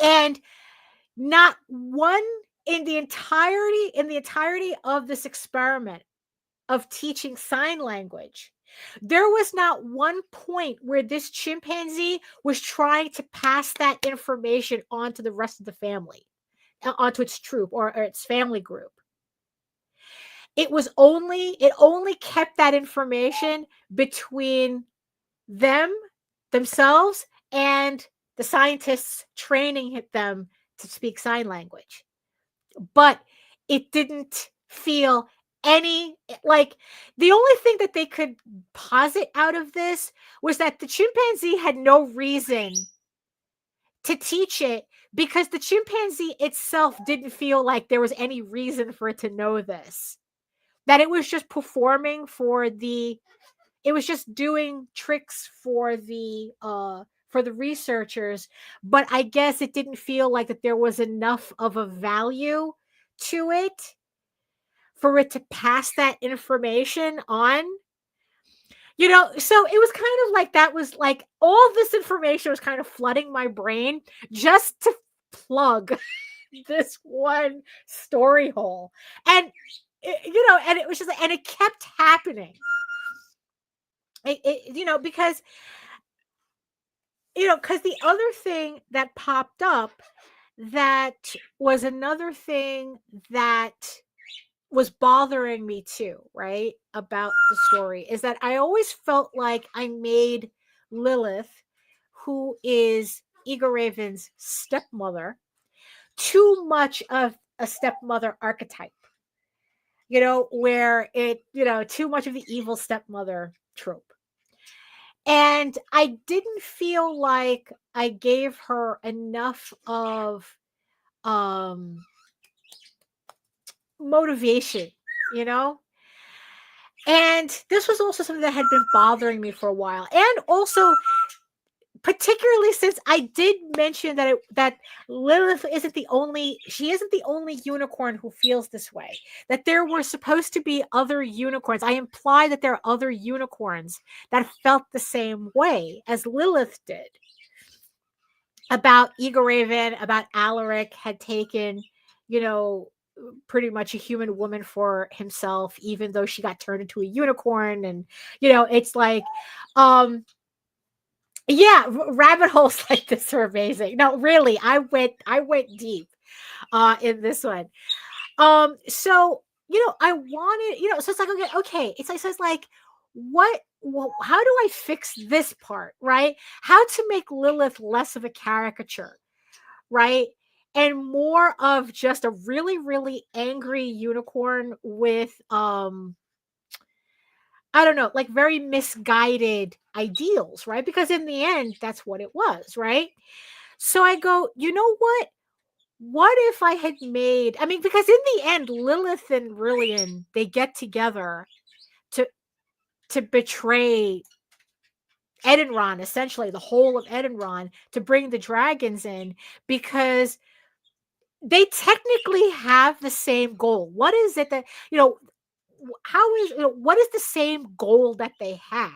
Speaker 1: And not one in the entirety of this experiment of teaching sign language, there was not one point where this chimpanzee was trying to pass that information on to the rest of the family, onto its troop or its family group. It only kept that information between themselves and the scientists training them to speak sign language. But it didn't feel any, like, the only thing that they could posit out of this was that the chimpanzee had no reason to teach it because the chimpanzee itself didn't feel like there was any reason for it to know this. That it was just performing it was just doing tricks for the researchers, but I guess it didn't feel like that there was enough of a value to it for it to pass that information on. So it was kind of like that was like all this information was kind of flooding my brain just to plug this one story hole. And and it was just, and it kept happening. Because the other thing that popped up that was another thing that was bothering me too, right, about the story is that I always felt like I made Lilith, who is Eager Raven's stepmother, too much of a stepmother archetype. Where it, too much of the evil stepmother trope. And I didn't feel like I gave her enough of motivation, you know? And this was also something that had been bothering me for a while. And also, particularly since I did mention that Lilith isn't the only unicorn who feels this way. That there were supposed to be other unicorns. I imply that there are other unicorns that felt the same way as Lilith did. About Eagle Raven, about Alaric had taken, pretty much a human woman for himself, even though she got turned into a unicorn. And, it's like, yeah, rabbit holes like this are amazing. No, really, I went deep in this one. So, I wanted, so it's like, okay. It's like, so it's like, how do I fix this part, right? How to make Lilith less of a caricature, right? And more of just a really, really angry unicorn with I don't know, like very misguided ideals, right? Because in the end, that's what it was, right? So I go, you know what? What if I had made, I mean, because in the end, Lilith and Rillian, they get together to betray Edenron, essentially the whole of Edenron, to bring the dragons in, because they technically have the same goal. What is it that, what is the same goal that they had,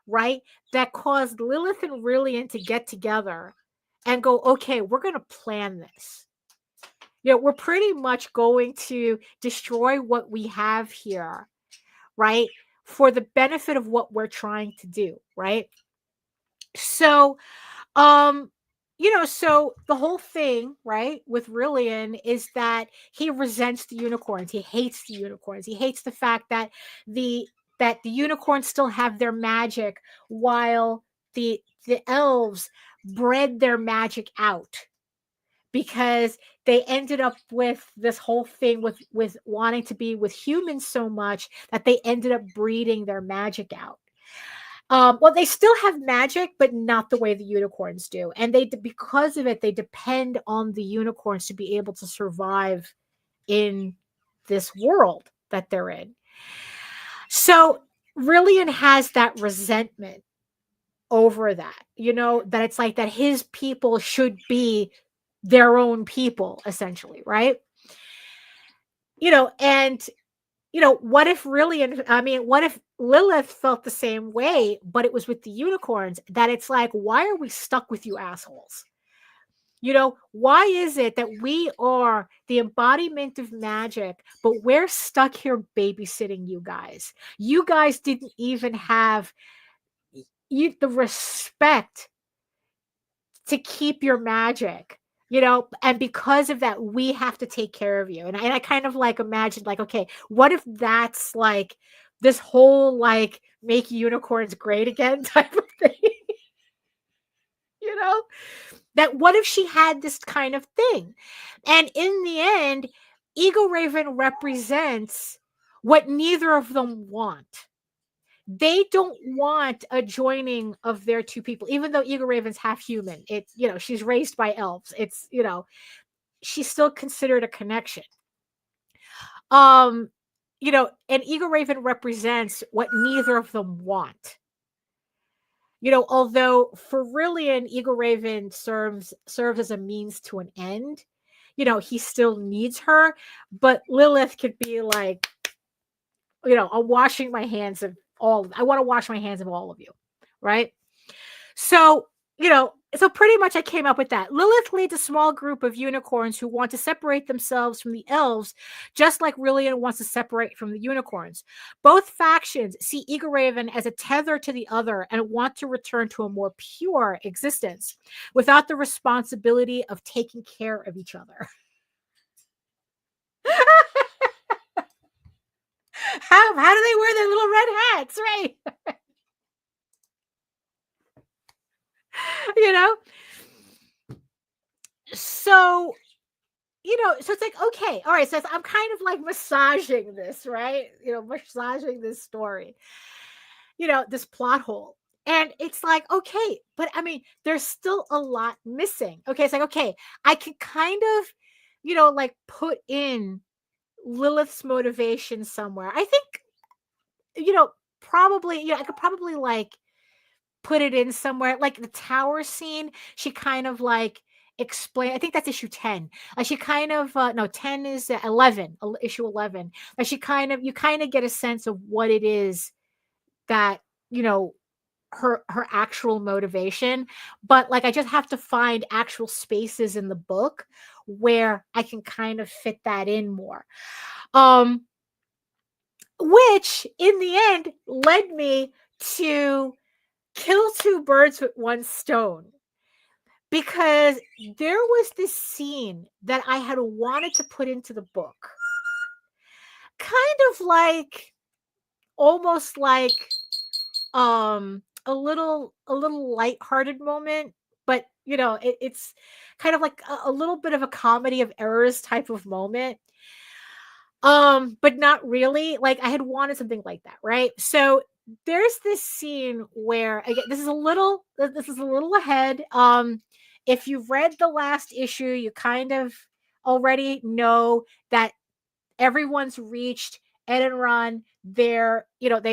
Speaker 1: right? That caused Lilith and Rillian to get together and go, okay, we're going to plan this. We're pretty much going to destroy what we have here, right? For the benefit of what we're trying to do, right? So, so the whole thing, right, with Rillian is that he resents the unicorns. He hates the unicorns. He hates the fact that the unicorns still have their magic while the elves bred their magic out, because they ended up with this whole thing with wanting to be with humans so much that they ended up breeding their magic out. Well, they still have magic, but not the way the unicorns do. And because of it, they depend on the unicorns to be able to survive in this world that they're in. So Rillian has that resentment over that, that it's like that his people should be their own people, essentially, right? And what if what if Lilith felt the same way, but it was with the unicorns, that it's like, why are we stuck with you assholes? Why is it that we are the embodiment of magic, but we're stuck here babysitting you guys? You guys didn't even have the respect to keep your magic, and because of that, we have to take care of you. And I kind of like imagined, like, okay, what if that's like this whole like make unicorns great again type of thing? That what if she had this kind of thing? And in the end, Eagle Raven represents what neither of them want. They don't want a joining of their two people, even though Eagle Raven's half human. It's, she's raised by elves. It's, she's still considered a connection. And Eagle Raven represents what neither of them want. Although for Rillian, Eagle Raven serves as a means to an end. He still needs her, but Lilith could be like, I'm washing my hands of I want to wash my hands of all of you, right? So, so pretty much I came up with that. Lilith leads a small group of unicorns who want to separate themselves from the elves, just like Rillian wants to separate from the unicorns. Both factions see Eagle Raven as a tether to the other and want to return to a more pure existence without the responsibility of taking care of each other. How do they wear their little red hats, right? So, so it's like, okay, all right. So I'm kind of like massaging this, right? Massaging this story, this plot hole. And it's like, okay, but I mean, there's still a lot missing. Okay, it's like, okay, I can kind of, like put in Lilith's motivation somewhere. I think, probably, I could probably like put it in somewhere. Like the tower scene, she kind of like explain. I think that's issue 10. Like she kind of no, 10 is 11, issue 11. Like you kind of get a sense of what it is that, you know, her actual motivation, but like I just have to find actual spaces in the book where I can kind of fit that in more. Which in the end led me to kill two birds with one stone, because there was this scene that I had wanted to put into the book, kind of like almost like a little lighthearted moment, but it's kind of like a little bit of a comedy of errors type of moment, but not really. Like I had wanted something like that, right? So there's this scene where, again, this is a little ahead. If you've read the last issue, you kind of already know that everyone's reached Edenron. They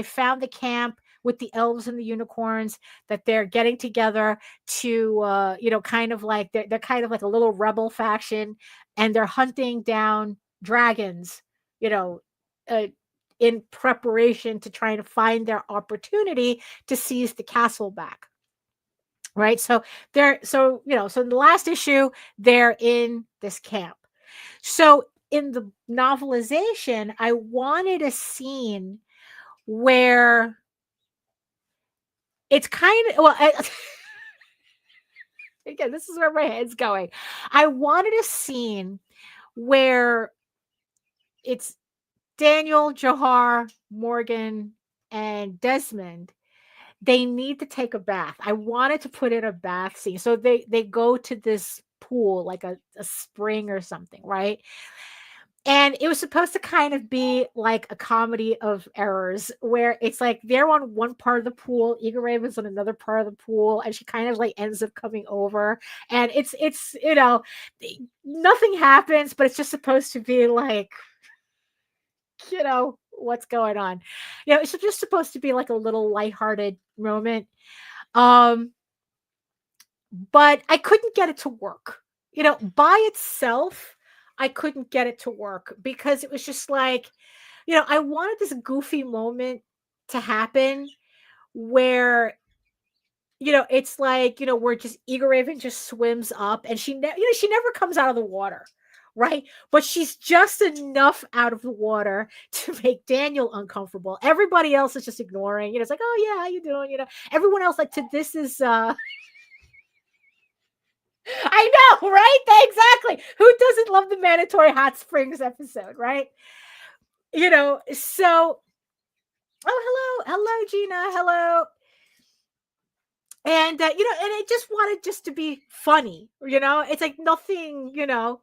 Speaker 1: found the camp with the elves and the unicorns, that they're getting together to, kind of like, they're kind of like a little rebel faction, and they're hunting down dragons, you know, uh, in preparation to try to find their opportunity to seize the castle back. Right. So in the last issue, they're in this camp. So in the novelization, I wanted a scene where it's kind of, well, again, this is where my head's going. I wanted a scene where it's Daniel, Johar, Morgan, and Desmond. They need to take a bath. I wanted to put in a bath scene. So they go to this pool, like a spring or something, right? And it was supposed to kind of be like a comedy of errors, where it's like they're on one part of the pool, Eager Raven's on another part of the pool, and she kind of like ends up coming over. And it's nothing happens, but it's just supposed to be like, what's going on. It's just supposed to be like a little lighthearted moment. Um, but I couldn't get it to work. By itself, I couldn't get it to work, because it was just like, I wanted this goofy moment to happen where, it's like, where just Eager Raven just swims up, and she never comes out of the water, right? But she's just enough out of the water to make Daniel uncomfortable. Everybody else is just ignoring. It's like, oh yeah, how you doing? Everyone else, like, this is I know, right? Exactly. Who doesn't love the mandatory hot springs episode, right? So, oh, hello, Gina, hello. And and it just wanted just to be funny, it's like nothing, and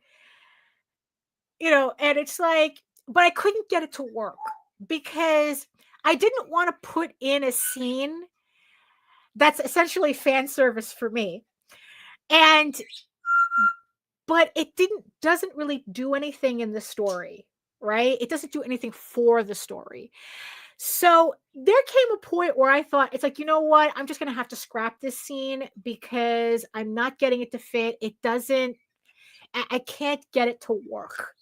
Speaker 1: it's like, but I couldn't get it to work, because I didn't want to put in a scene that's essentially fan service for me. And but it doesn't really do anything in the story, right? It doesn't do anything for the story. So there came a point where I thought, it's like, you know what? I'm just going to have to scrap this scene, because I'm not getting it to fit. It doesn't, I can't get it to work,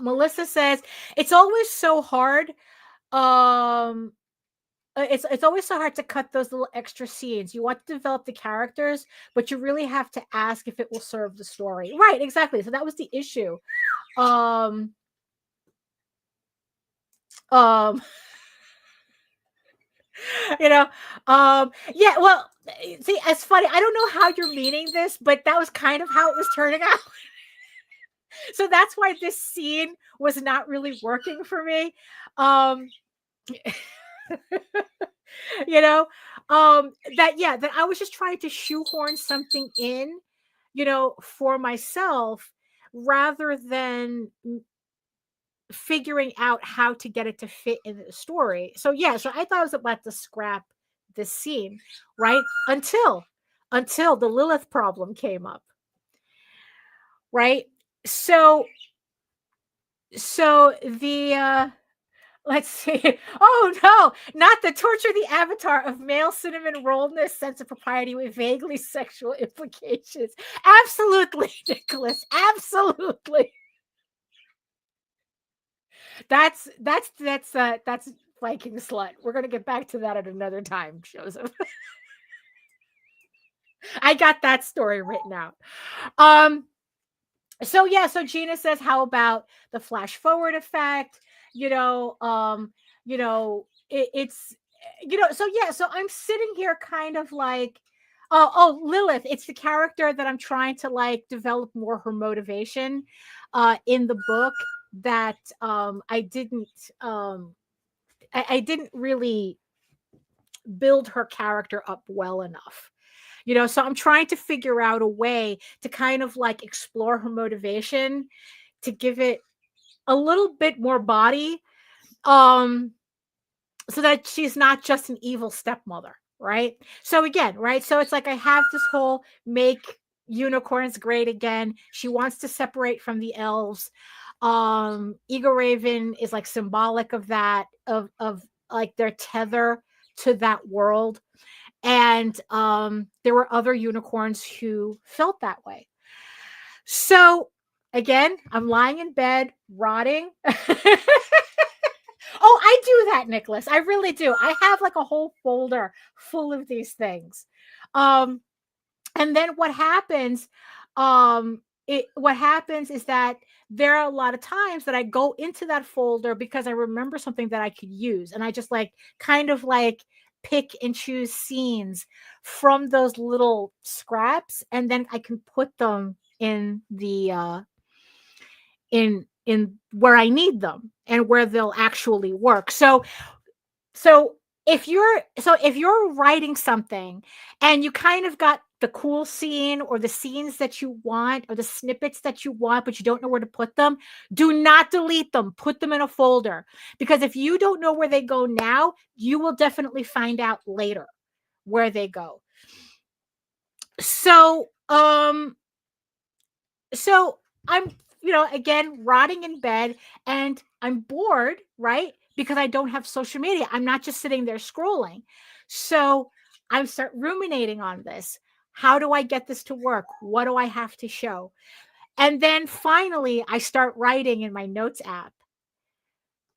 Speaker 1: Melissa says, it's always so hard. It's always so hard to cut those little extra scenes. You want to develop the characters, but you really have to ask if it will serve the story. Right, exactly. So that was the issue. Um, um, yeah, well, see, it's funny. I don't know how you're meaning this, but that was kind of how it was turning out. So that's why this scene was not really working for me. Um, that I was just trying to shoehorn something in, for myself, rather than figuring out how to get it to fit in the story. So yeah, so I thought I was about to scrap this scene, right? Until the Lilith problem came up. Right? So the let's see. Oh no, not the torture the avatar of male cinnamon rollness sense of propriety with vaguely sexual implications. Absolutely, Nicholas. Absolutely. That's Viking slut. We're gonna get back to that at another time, Joseph. I got that story written out. So yeah, so Gina says, how about the flash forward effect? It's so yeah, so I'm sitting here kind of like, oh, Lilith, it's the character that I'm trying to like develop more her motivation in the book that I didn't really build her character up well enough. So I'm trying to figure out a way to kind of like explore her motivation to give it a little bit more body, so that she's not just an evil stepmother, right? So again, right? So it's like I have this whole make unicorns great again. She wants to separate from the elves. Eagle Raven is like symbolic of that, of like their tether to that world. And there were other unicorns who felt that way. So again, I'm lying in bed, rotting. Oh, I do that, Nicholas. I really do. I have like a whole folder full of these things. And then what happens, what happens is that there are a lot of times that I go into that folder because I remember something that I could use. And I just like kind of like pick and choose scenes from those little scraps, and then I can put them in the in where I need them and where they'll actually work. So if you're writing something and you kind of got the cool scene or the scenes that you want or the snippets that you want, but you don't know where to put them, do not delete them. Put them in a folder, because if you don't know where they go now, you will definitely find out later where they go. So I'm, again, rotting in bed and I'm bored, right? Because I don't have social media. I'm not just sitting there scrolling. So I start ruminating on this. How do I get this to work? What do I have to show? And then finally, I start writing in my notes app.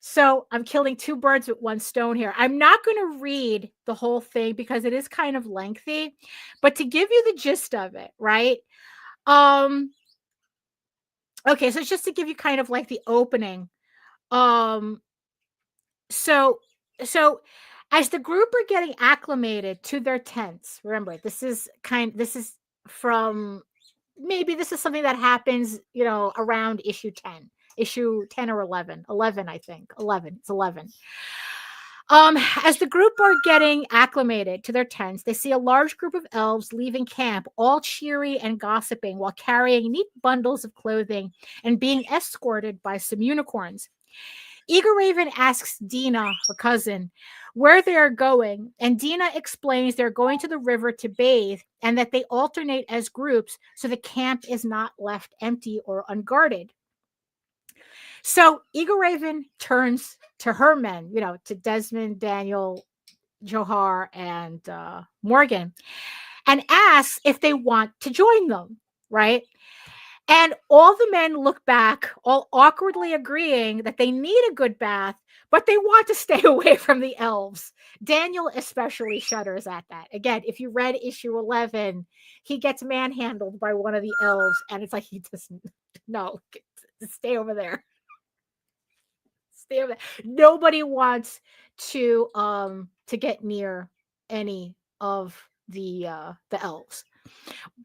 Speaker 1: So I'm killing two birds with one stone here. I'm not going to read the whole thing because it is kind of lengthy, but to give you the gist of it, right? Okay, so it's just to give you kind of like the opening. Um, so as the group are getting acclimated to their tents, remember this is from, maybe this is something that happens, around issue 10 or 11, I think 11. It's 11. As the group are getting acclimated to their tents, they see a large group of elves leaving camp, all cheery and gossiping while carrying neat bundles of clothing and being escorted by some unicorns. Eager Raven asks Dina, her cousin, where they are going, and Dina explains they're going to the river to bathe and that they alternate as groups so the camp is not left empty or unguarded. So Eagle Raven turns to her men, to Desmond, Daniel, Johar, and Morgan, and asks if they want to join them, right? And all the men look back, all awkwardly agreeing that they need a good bath, but they want to stay away from the elves. Daniel especially shudders at that. Again, if you read issue 11, he gets manhandled by one of the elves, and it's like he doesn't, no, stay over there. Nobody wants to get near any of the elves.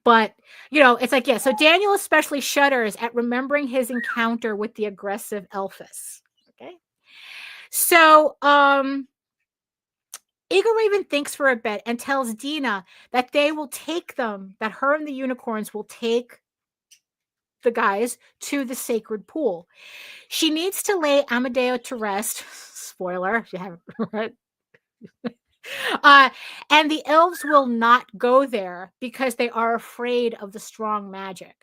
Speaker 1: But it's like, yeah, so Daniel especially shudders at remembering his encounter with the aggressive Elphus. Okay. So Eagle Raven thinks for a bit and tells Dina that they will take them, that her and the unicorns will take the guys to the sacred pool. She needs to lay Amadeo to rest. Spoiler, if you haven't read. And the elves will not go there because they are afraid of the strong magic.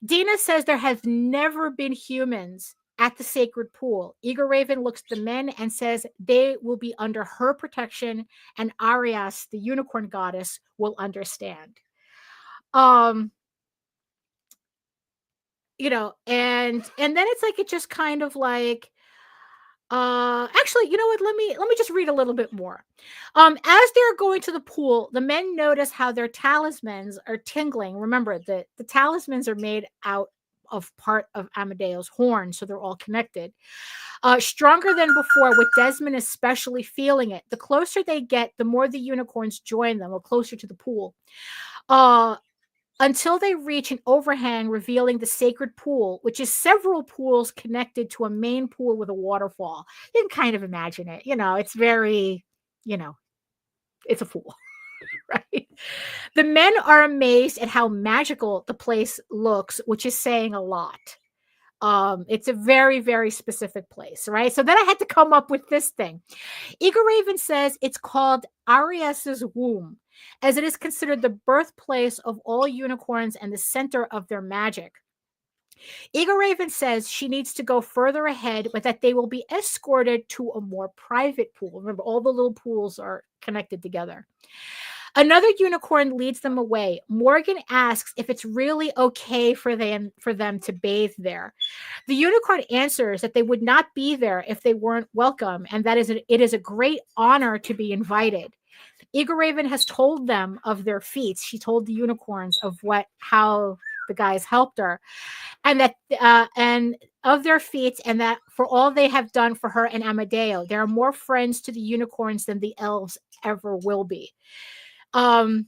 Speaker 1: Dina says there has never been humans at the sacred pool. Eager Raven looks at the men and says they will be under her protection, and Arias, the unicorn goddess, will understand. And then it's like, it just kind of like, actually, you know what? Let me just read a little bit more. As they're going to the pool, the men notice how their talismans are tingling. Remember that the talismans are made out of part of Amadeo's horn, so they're all connected. Stronger than before, with Desmond especially feeling it. The closer they get, the more the unicorns join them, or closer to the pool. Until they reach an overhang revealing the sacred pool, which is several pools connected to a main pool with a waterfall. You can kind of imagine it. It's very, it's a pool, right? The men are amazed at how magical the place looks, which is saying a lot. It's a very, very specific place, right? So then I had to come up with this thing. Eager Raven says it's called Arias's womb, as it is considered the birthplace of all unicorns and the center of their magic. Eager Raven says she needs to go further ahead, but that they will be escorted to a more private pool. Remember, all the little pools are connected together. Another unicorn leads them away. Morgan asks if it's really okay for them to bathe there. The unicorn answers that they would not be there if they weren't welcome, and that it is a great honor to be invited. Eager Raven has told them of their feats. She told the unicorns of how the guys helped her, and that and of their feats, and that for all they have done for her and Amadeo, they are more friends to the unicorns than the elves ever will be. They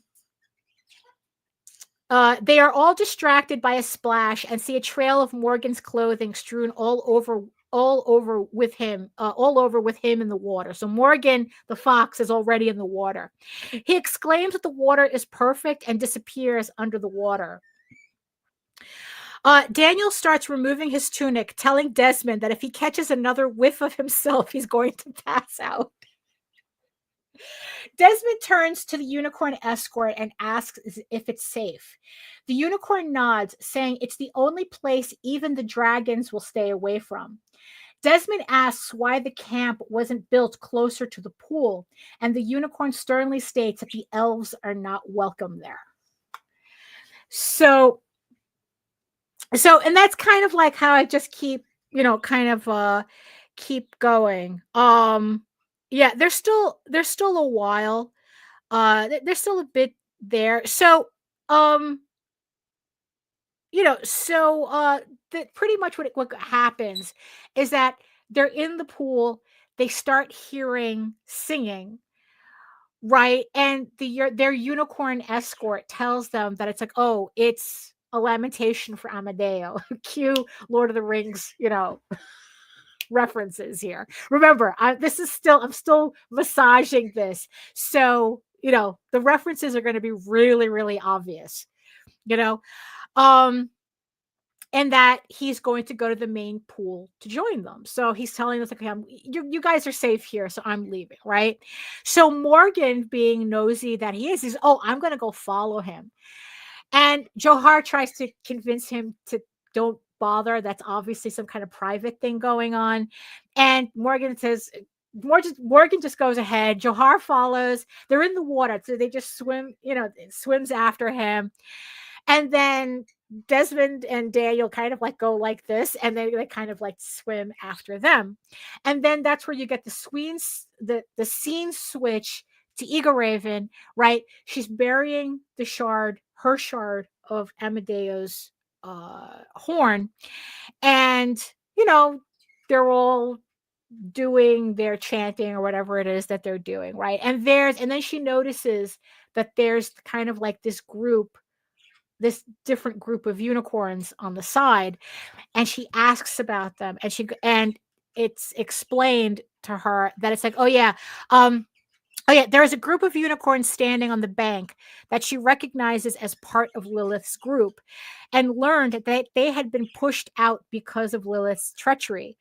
Speaker 1: are all distracted by a splash and see a trail of Morgan's clothing strewn all over with him in the water. So Morgan, the fox, is already in the water. He exclaims that the water is perfect and disappears under the water. Daniel starts removing his tunic, telling Desmond that if he catches another whiff of himself, he's going to pass out. Desmond turns to the unicorn escort and asks if it's safe. The unicorn nods, saying it's the only place even the dragons will stay away from. Desmond asks why the camp wasn't built closer to the pool, and the unicorn sternly states that the elves are not welcome there. So, and that's kind of like how I just keep, keep going. Yeah, there's still a while. There's still a bit there. So, pretty much what happens is that they're in the pool. They start hearing singing, right? And their unicorn escort tells them that it's like, oh, it's a lamentation for Amadeo. Cue Lord of the Rings, references here. Remember, I'm still massaging this, so the references are going to be really, really obvious, and that he's going to go to the main pool to join them. So he's telling us, okay, you guys are safe here, so I'm leaving, right? So Morgan, being nosy that he is, oh, I'm going to go follow him. And Johar tries to convince him to don't bother. That's obviously some kind of private thing going on. And Morgan says, Morgan just goes ahead. Johar follows. They're in the water, so they just swim, swims after him. And then Desmond and Daniel kind of like go like this, and then they kind of like swim after them. And then that's where you get the scene switch to Eager Raven, right? She's burying her shard of Amadeo's horn, and they're all doing their chanting or whatever it is that they're doing, right? And then she notices that there's kind of like this different group of unicorns on the side, and she asks about them, and it's explained to her that it's like, oh yeah, Oh yeah, there is a group of unicorns standing on the bank that she recognizes as part of Lilith's group, and learned that they had been pushed out because of Lilith's treachery.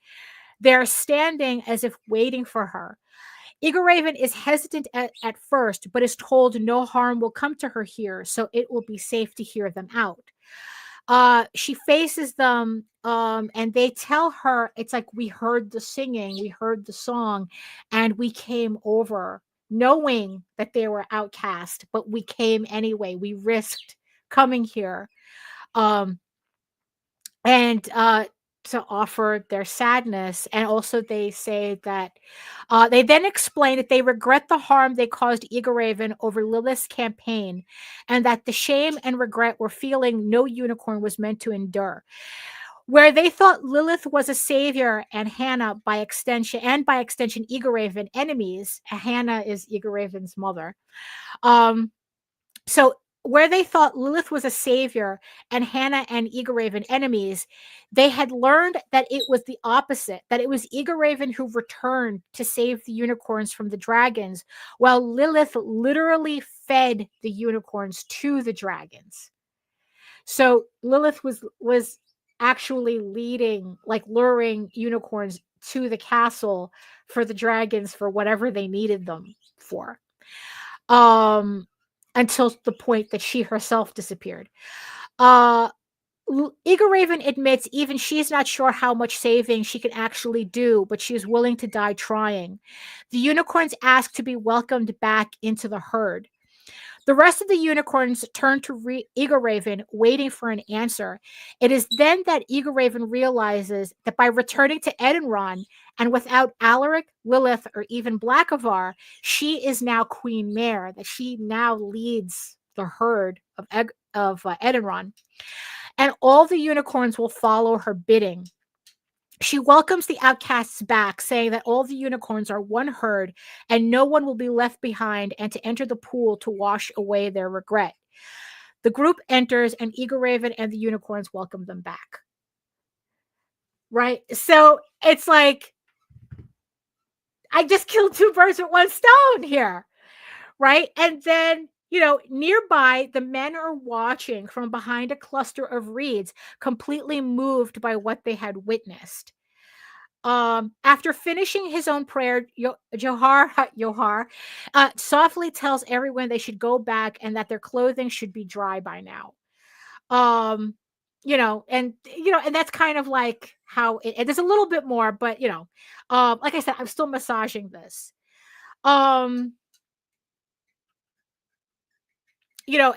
Speaker 1: They're standing as if waiting for her. Eagle Raven is hesitant at first, but is told no harm will come to her here, so it will be safe to hear them out. She faces them, and they tell her, it's like, we heard the singing, we heard the song, and we came over knowing that they were outcast, but we came anyway. We risked coming here. Um, and to offer their sadness. And also they say that they then explain that they regret the harm they caused Eagle Raven over Lilith's campaign, and that the shame and regret were feeling no unicorn was meant to endure. Where they thought Lilith was a savior and Hannah by extension, Eagle Raven, enemies. Hannah is Eagle Raven's mother. So where they thought Lilith was a savior and Hannah and Eagle Raven enemies, they had learned that it was the opposite, that it was Eagle Raven who returned to save the unicorns from the dragons, while Lilith literally fed the unicorns to the dragons. So Lilith was actually leading, like luring unicorns to the castle for the dragons for whatever they needed them for. Until the point that she herself disappeared. Eagle Raven admits even she's not sure how much saving she can actually do, but she is willing to die trying. The unicorns ask to be welcomed back into the herd. The rest of the unicorns turn to Eagle Raven, waiting for an answer. It is then that Eagle Raven realizes that by returning to Edenron, and without Alaric, Lilith, or even Blackavar, she is now Queen Mare, that she now leads the herd of Edenron. And all the unicorns will follow her bidding. She welcomes the outcasts back, saying that all the unicorns are one herd and no one will be left behind, and to enter the pool to wash away their regret. The group enters, and Eagle Raven and the unicorns welcome them back. Right? So it's like, I just killed two birds with one stone here. Right? And then, nearby, the men are watching from behind a cluster of reeds, completely moved by what they had witnessed. After finishing his own prayer, Johar softly tells everyone they should go back and that their clothing should be dry by now. And that's kind of like how there's a little bit more, but like I said, I'm still massaging this.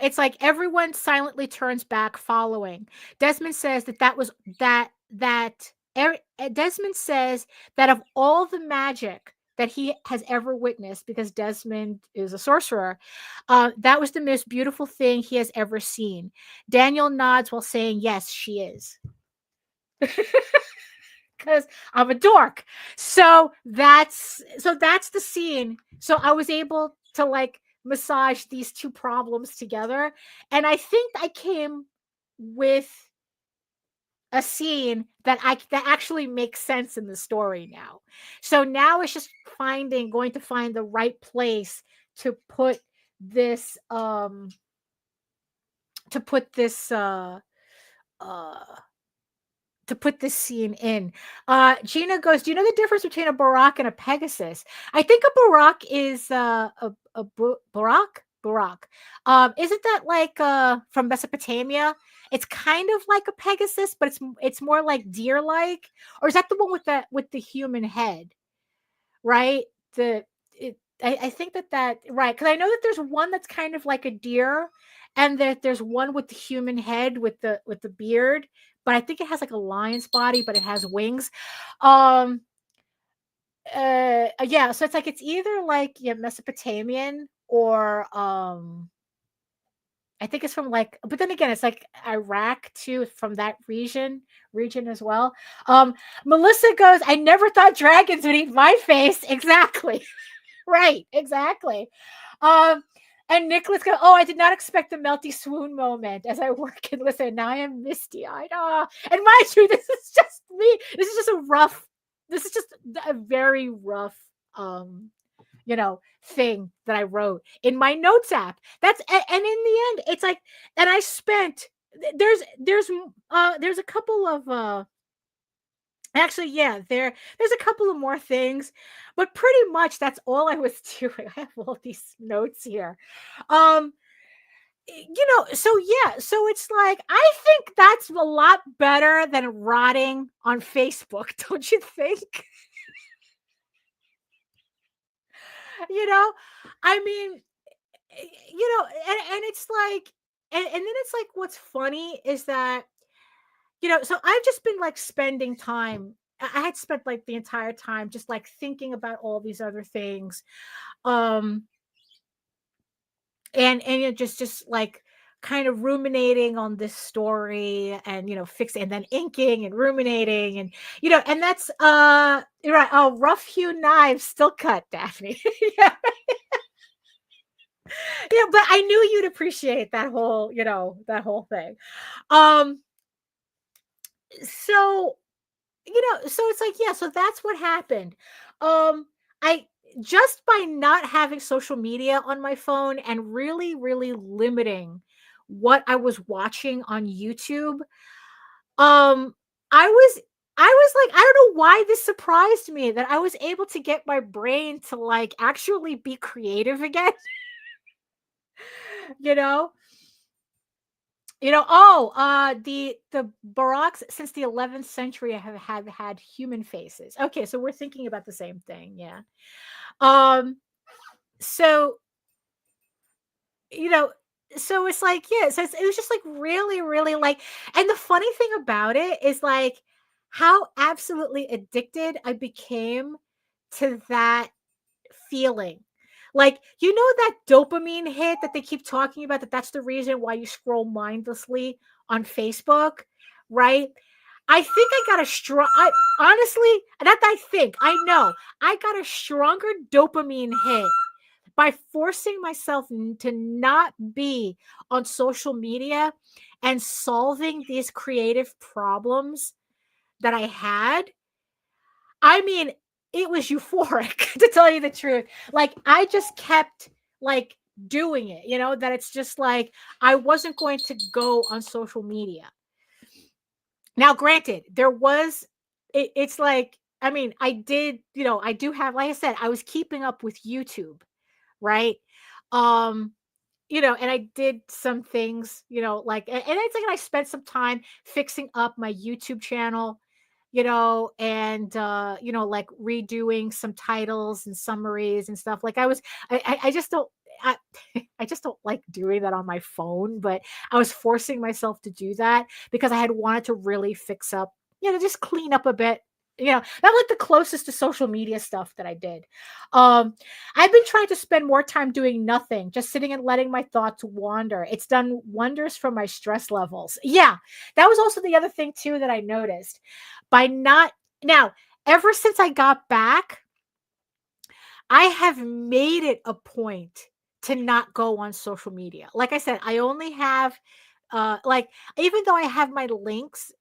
Speaker 1: It's like everyone silently turns back following. Desmond says Desmond says that of all the magic that he has ever witnessed, because Desmond is a sorcerer, that was the most beautiful thing he has ever seen. Daniel nods while saying, yes, she is. Because I'm a dork. So that's the scene. So I was able to like massage these two problems together, and I think I came with a scene that actually makes sense in the story now. So now it's just going to find the right place to put this scene in. Gina goes, do you know the difference between a Barak and a Pegasus? I think a Barak is a Barak. Isn't that like from Mesopotamia? It's kind of like a Pegasus, but it's more like deer-like. Or is that the one with the human head? Right? I think that right, because I know that there's one that's kind of like a deer, and that there's one with the human head with the beard, but I think it has like a lion's body, but it has wings. Yeah, so it's like it's either like Mesopotamian or I think it's from like, but then again, it's like Iraq too, from that region as well. Melissa goes, I never thought dragons would eat my face. Exactly. Right, exactly. And Nicholas goes, oh, I did not expect the melty swoon moment as I work and listen. Now I am misty-eyed. And mind you, this is just me. This is just a very rough thing that I wrote in my notes app. And in the end, it's like, and I spent, there's a couple of, actually, yeah, there's a couple of more things, but pretty much that's all I was doing. I have all these notes here. Um, so yeah, so it's like I think that's a lot better than rotting on Facebook, don't you think? you know, I mean, and it's like, and then it's like, what's funny is that, so I've just been like spending time. I had spent like the entire time just like thinking about all these other things. Um, and just like kind of ruminating on this story and fixing and then inking and ruminating and and that's you're right. Oh, rough hewn knives still cut, Daphne. Yeah. Yeah, but I knew you'd appreciate that whole thing. um so so it's like, yeah, so that's what happened. I Just by not having social media on my phone and really, really limiting what I was watching on YouTube, um, I was like, I don't know why this surprised me that I was able to get my brain to like actually be creative again. you know? The Barocks since the 11th century have had human faces. Okay, so we're thinking about the same thing, yeah. Um, so you know, so it's like, yeah, so it was just like really, really like, and the funny thing about it is like how absolutely addicted I became to that feeling. Like, that dopamine hit that they keep talking about, that's the reason why you scroll mindlessly on Facebook, right? I think I got a strong, I honestly, not that I think, I know, I got a stronger dopamine hit by forcing myself to not be on social media and solving these creative problems that I had. I mean, it was euphoric to tell you the truth. Like, I just kept like doing it, that it's just like I wasn't going to go on social media. Now, granted, it's like, I mean, I did, I do have, like I said, I was keeping up with YouTube, right? Um, and I did some things, like, and it's like I spent some time fixing up my YouTube channel, and like redoing some titles and summaries and stuff. Like I just don't, I, I just don't like doing that on my phone, but I was forcing myself to do that because I had wanted to really fix up, just clean up a bit. That was like the closest to social media stuff that I did. I've been trying to spend more time doing nothing, just sitting and letting my thoughts wander. It's done wonders for my stress levels. Yeah, that was also the other thing too that I noticed. By not now, ever since I got back, I have made it a point to not go on social media. Like I said, I only have like, even though I have my links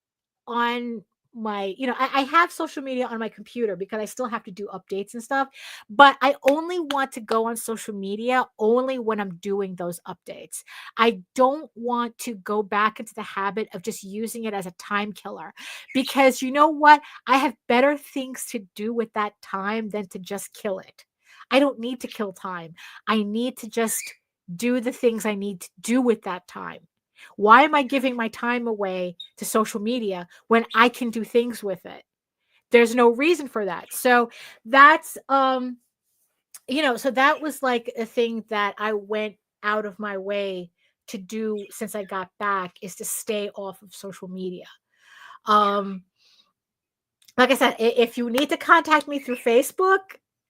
Speaker 1: on my, I have social media on my computer because I still have to do updates and stuff, but I only want to go on social media only when I'm doing those updates. I don't want to go back into the habit of just using it as a time killer, because you know what? I have better things to do with that time than to just kill it. I don't need to kill time. I need to just do the things I need to do with that time. Why am I giving my time away to social media when I can do things with it? There's no reason for that. So that's so that was like a thing that I went out of my way to do since I got back, is to stay off of social media. Um like I said, if you need to contact me through Facebook,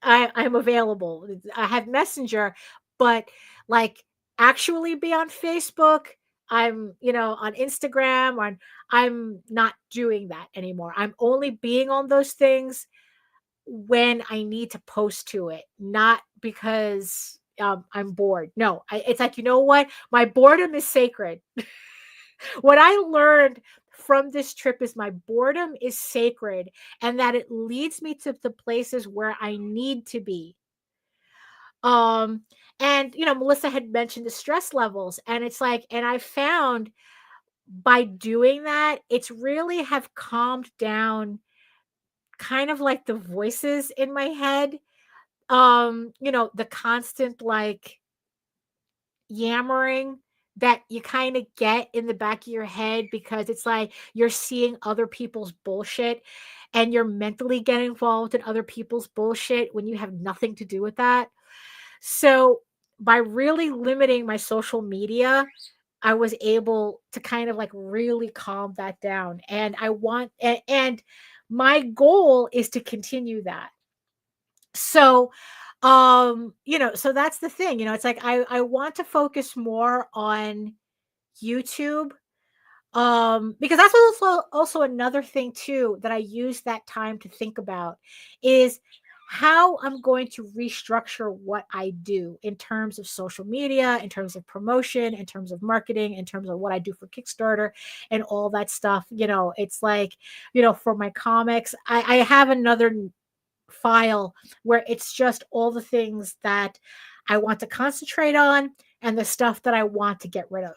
Speaker 1: I'm available. I have Messenger, but like actually be on Facebook, I'm, on Instagram, I'm not doing that anymore. I'm only being on those things when I need to post to it, not because I'm bored. No, it's like, you know what? My boredom is sacred. What I learned from this trip is my boredom is sacred, and that it leads me to the places where I need to be. Um, and Melissa had mentioned the stress levels, and it's like, and I found by doing that, it's really have calmed down kind of like the voices in my head. The constant like yammering that you kind of get in the back of your head because it's like you're seeing other people's bullshit and you're mentally getting involved in other people's bullshit when you have nothing to do with that. So by really limiting my social media, I was able to kind of like really calm that down. And and my goal is to continue that. So so that's the thing, it's like I want to focus more on YouTube, because that's also another thing too that I use that time to think about is how I'm going to restructure what I do in terms of social media, in terms of promotion, in terms of marketing, in terms of what I do for Kickstarter and all that stuff. It's like, for my comics, I have another file where it's just all the things that I want to concentrate on and the stuff that I want to get rid of.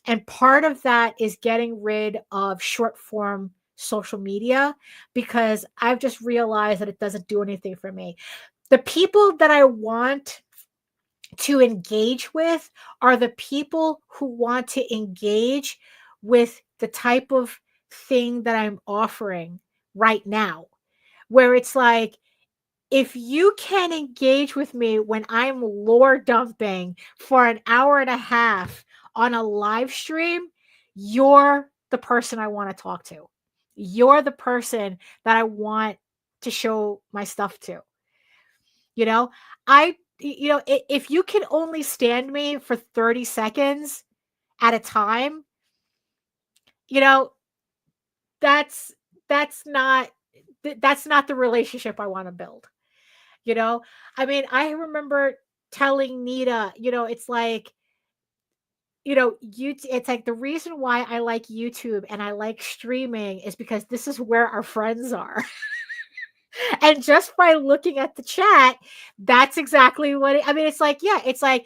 Speaker 1: And part of that is getting rid of short form social media because I've just realized that it doesn't do anything for me. The people that I want to engage with are the people who want to engage with the type of thing that I'm offering right now, where it's like, if you can engage with me when I'm lore dumping for an hour and a half on a live stream, you're the person I want to talk to. You're the person that I want to show my stuff to. You know, if you can only stand me for 30 seconds at a time, you know, that's that's not that's not the relationship I want to build. You know, I mean, I remember telling Nita, it's like, it's like the reason why I like YouTube and I like streaming is because this is where our friends are. And just by looking at the chat, that's exactly I mean, it's like, yeah, it's like,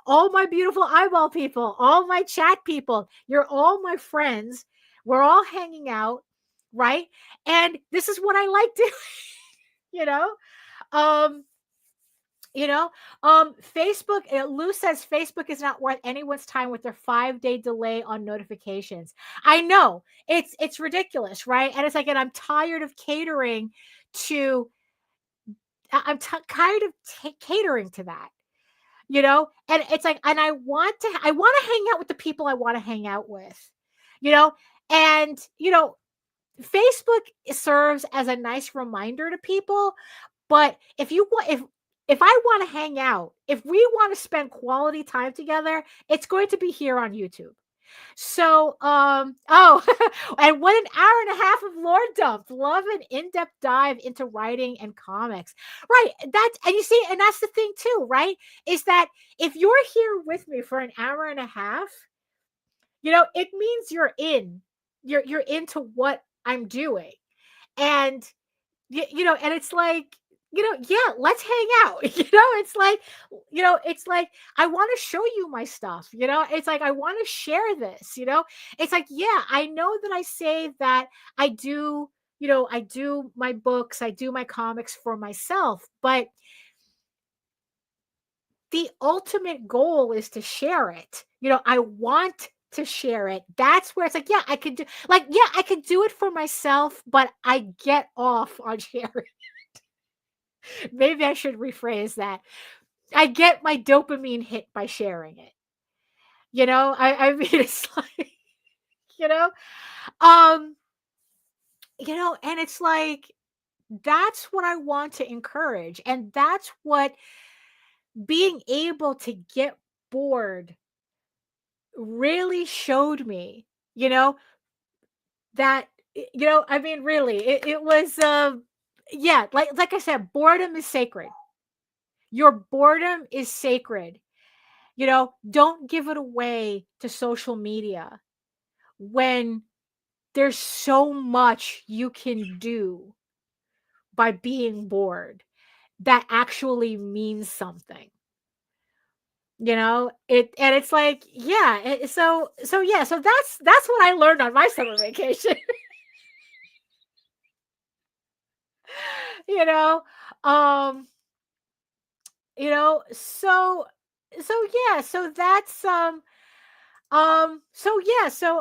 Speaker 1: all my beautiful eyeball people, all my chat people, you're all my friends. We're all hanging out, right? And this is what I like doing, you know? Um, Facebook, Lou says Facebook is not worth anyone's time with their 5-day delay on notifications. I know it's ridiculous, right? And it's like, and I'm tired of catering to, tired of catering to that, and it's like, and I want to hang out with the people I want to hang out with, you know, and, Facebook serves as a nice reminder to people, but if you want, if I want to hang out, if we want to spend quality time together, it's going to be here on YouTube. So, and what an hour and a half of lore dump. Love an in-depth dive into writing and comics. Right. That's, and you see, and that's the thing too, right? Is that if you're here with me for an hour and a half, it means you're into what I'm doing. And and it's like, yeah, let's hang out. It's like I want to show you my stuff. It's like I want to share this. It's like, yeah, I know that I say that I do. I do my books, I do my comics for myself, but the ultimate goal is to share it. I want to share it. That's where it's like, yeah, I could do, like, yeah, I could do it for myself, but I get off on sharing. Maybe I should rephrase that. I get my dopamine hit by sharing it. I mean, it's like, you know, um, and it's like, that's what I want to encourage. And that's what being able to get bored really showed me, you know, that, I mean, really, it was, yeah, like I said, boredom is sacred. Your boredom is sacred. Don't give it away to social media when there's so much you can do by being bored. that actually means something. And it's like, yeah. So that's what I learned on my summer vacation. you know, um, so so that's so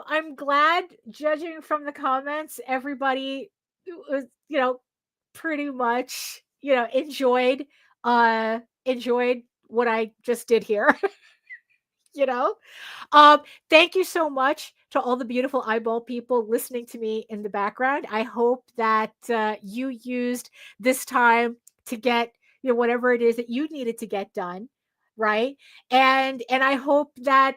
Speaker 1: I'm glad, judging from the comments, everybody was, pretty much, enjoyed what I just did here. you know. Thank you so much to all the beautiful eyeball people listening to me in the background. I hope that you used this time to get, whatever it is that you needed to get done, right? And I hope that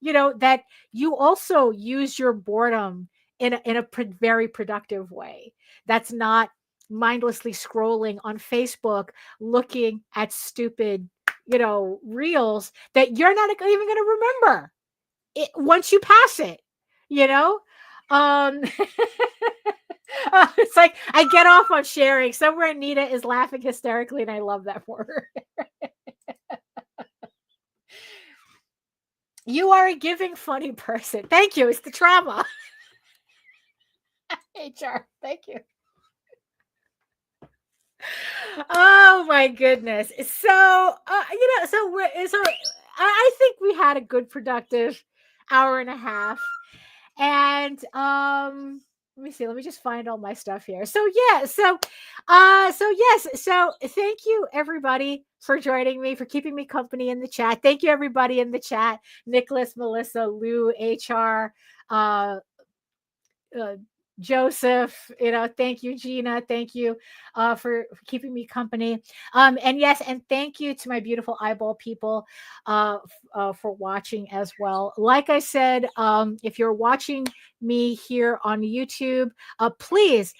Speaker 1: that you also use your boredom in a very productive way. That's not mindlessly scrolling on Facebook, looking at stupid, reels that you're not even going to remember once you pass it, you know? Um, it's like I get off on sharing. Somewhere Nita is laughing hysterically, and I love that for her. You are a giving, funny person. Thank you. It's the trauma. HR. Thank you. Oh my goodness. I think we had a good productive hour and a half. And let me see, let me just find all my stuff here. So thank you everybody for joining me, for keeping me company in the chat. Thank you everybody in the chat: Nicholas, Melissa, Lou, HR, uh Joseph, thank you, Gina. Thank you for keeping me company. And yes, and thank you to my beautiful eyeball people for watching as well. Like I said, if you're watching me here on YouTube, please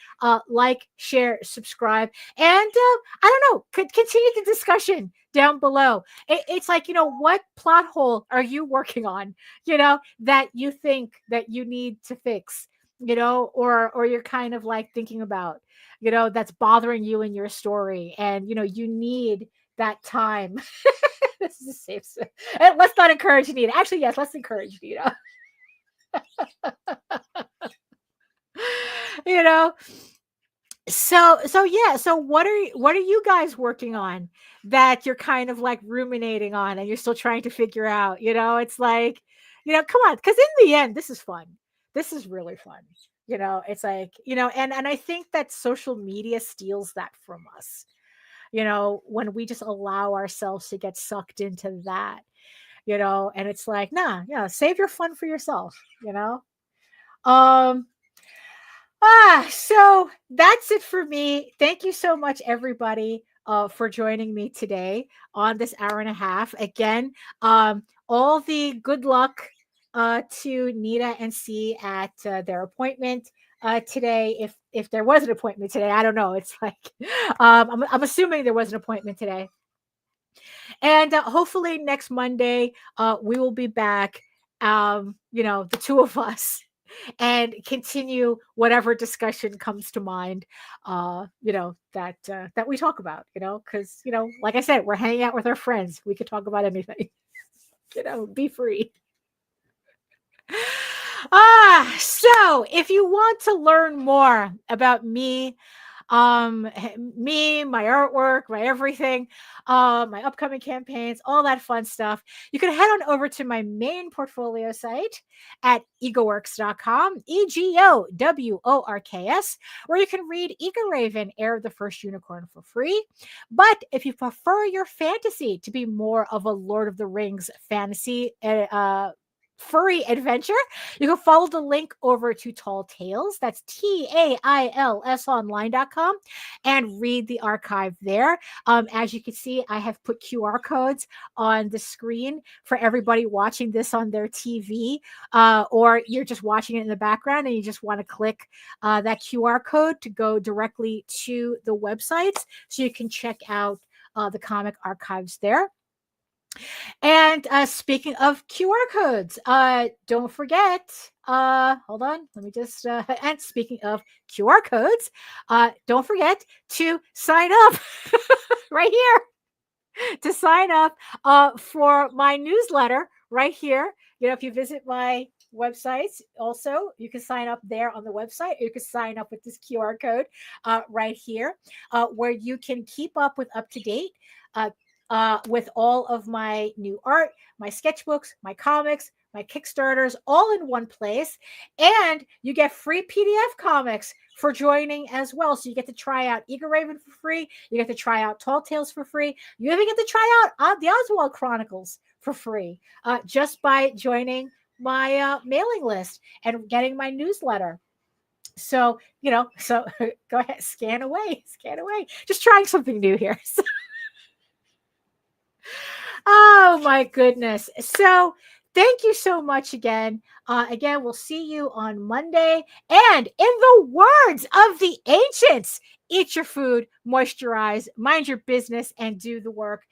Speaker 1: like, share, subscribe, and I don't know, continue the discussion down below. It's like, what plot hole are you working on, that you think that you need to fix? Or you're kind of like thinking about, that's bothering you in your story, and you need that time. This is a safe space. Let's not encourage Nita. Actually, yes, let's encourage Nita. you know so what are you guys working on that you're kind of like ruminating on, and you're still trying to figure out? It's like, come on, because in the end, this is fun. This is really fun. It's like, and I think that social media steals that from us, when we just allow ourselves to get sucked into that, and it's like, nah, save your fun for yourself. um so that's it for me. Thank you so much, everybody, for joining me today on this hour and a half. Again, all the good luck to Nita and C at their appointment today. If there was an appointment today, I don't know. It's like I'm assuming there was an appointment today, and hopefully next Monday we will be back. The two of us, and continue whatever discussion comes to mind, that we talk about, because, like I said, we're hanging out with our friends. We could talk about anything, be free. So if you want to learn more about me, my artwork, my everything, my upcoming campaigns, all that fun stuff, you can head on over to my main portfolio site at egoworks.com, EGOWORKS, where you can read Ego Raven, Heir of the First Unicorn, for free. But if you prefer your fantasy to be more of a Lord of the Rings fantasy furry adventure, you can follow the link over to Tall Tales. That's TAILS online.com, and read the archive there. As you can see, I have put QR codes on the screen for everybody watching this on their TV, or you're just watching it in the background and you just want to click that QR code to go directly to the websites, so you can check out the comic archives there. And speaking of QR codes, don't forget, hold on, let me just, and speaking of QR codes, don't forget to sign up right here to sign up for my newsletter right here. If you visit my websites, also, you can sign up there on the website. You can sign up with this QR code right here, where you can keep up to date with all of my new art, my sketchbooks, my comics, my Kickstarters, all in one place. And you get free PDF comics for joining as well. So you get to try out Eager Raven for free. You get to try out Tall Tales for free. You even get to try out the Oswald Chronicles for free just by joining my mailing list and getting my newsletter. So, so go ahead, scan away. Just trying something new here. Oh my goodness. So thank you so much again. Again, we'll see you on Monday. And in the words of the ancients, eat your food, moisturize, mind your business, and do the work.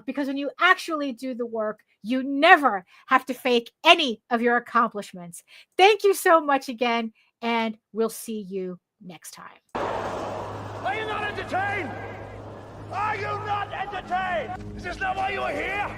Speaker 1: Because when you actually do the work, you never have to fake any of your accomplishments. Thank you so much again, and we'll see you next time.
Speaker 2: Are you not entertained? Are you not entertained? Is this not why you are here?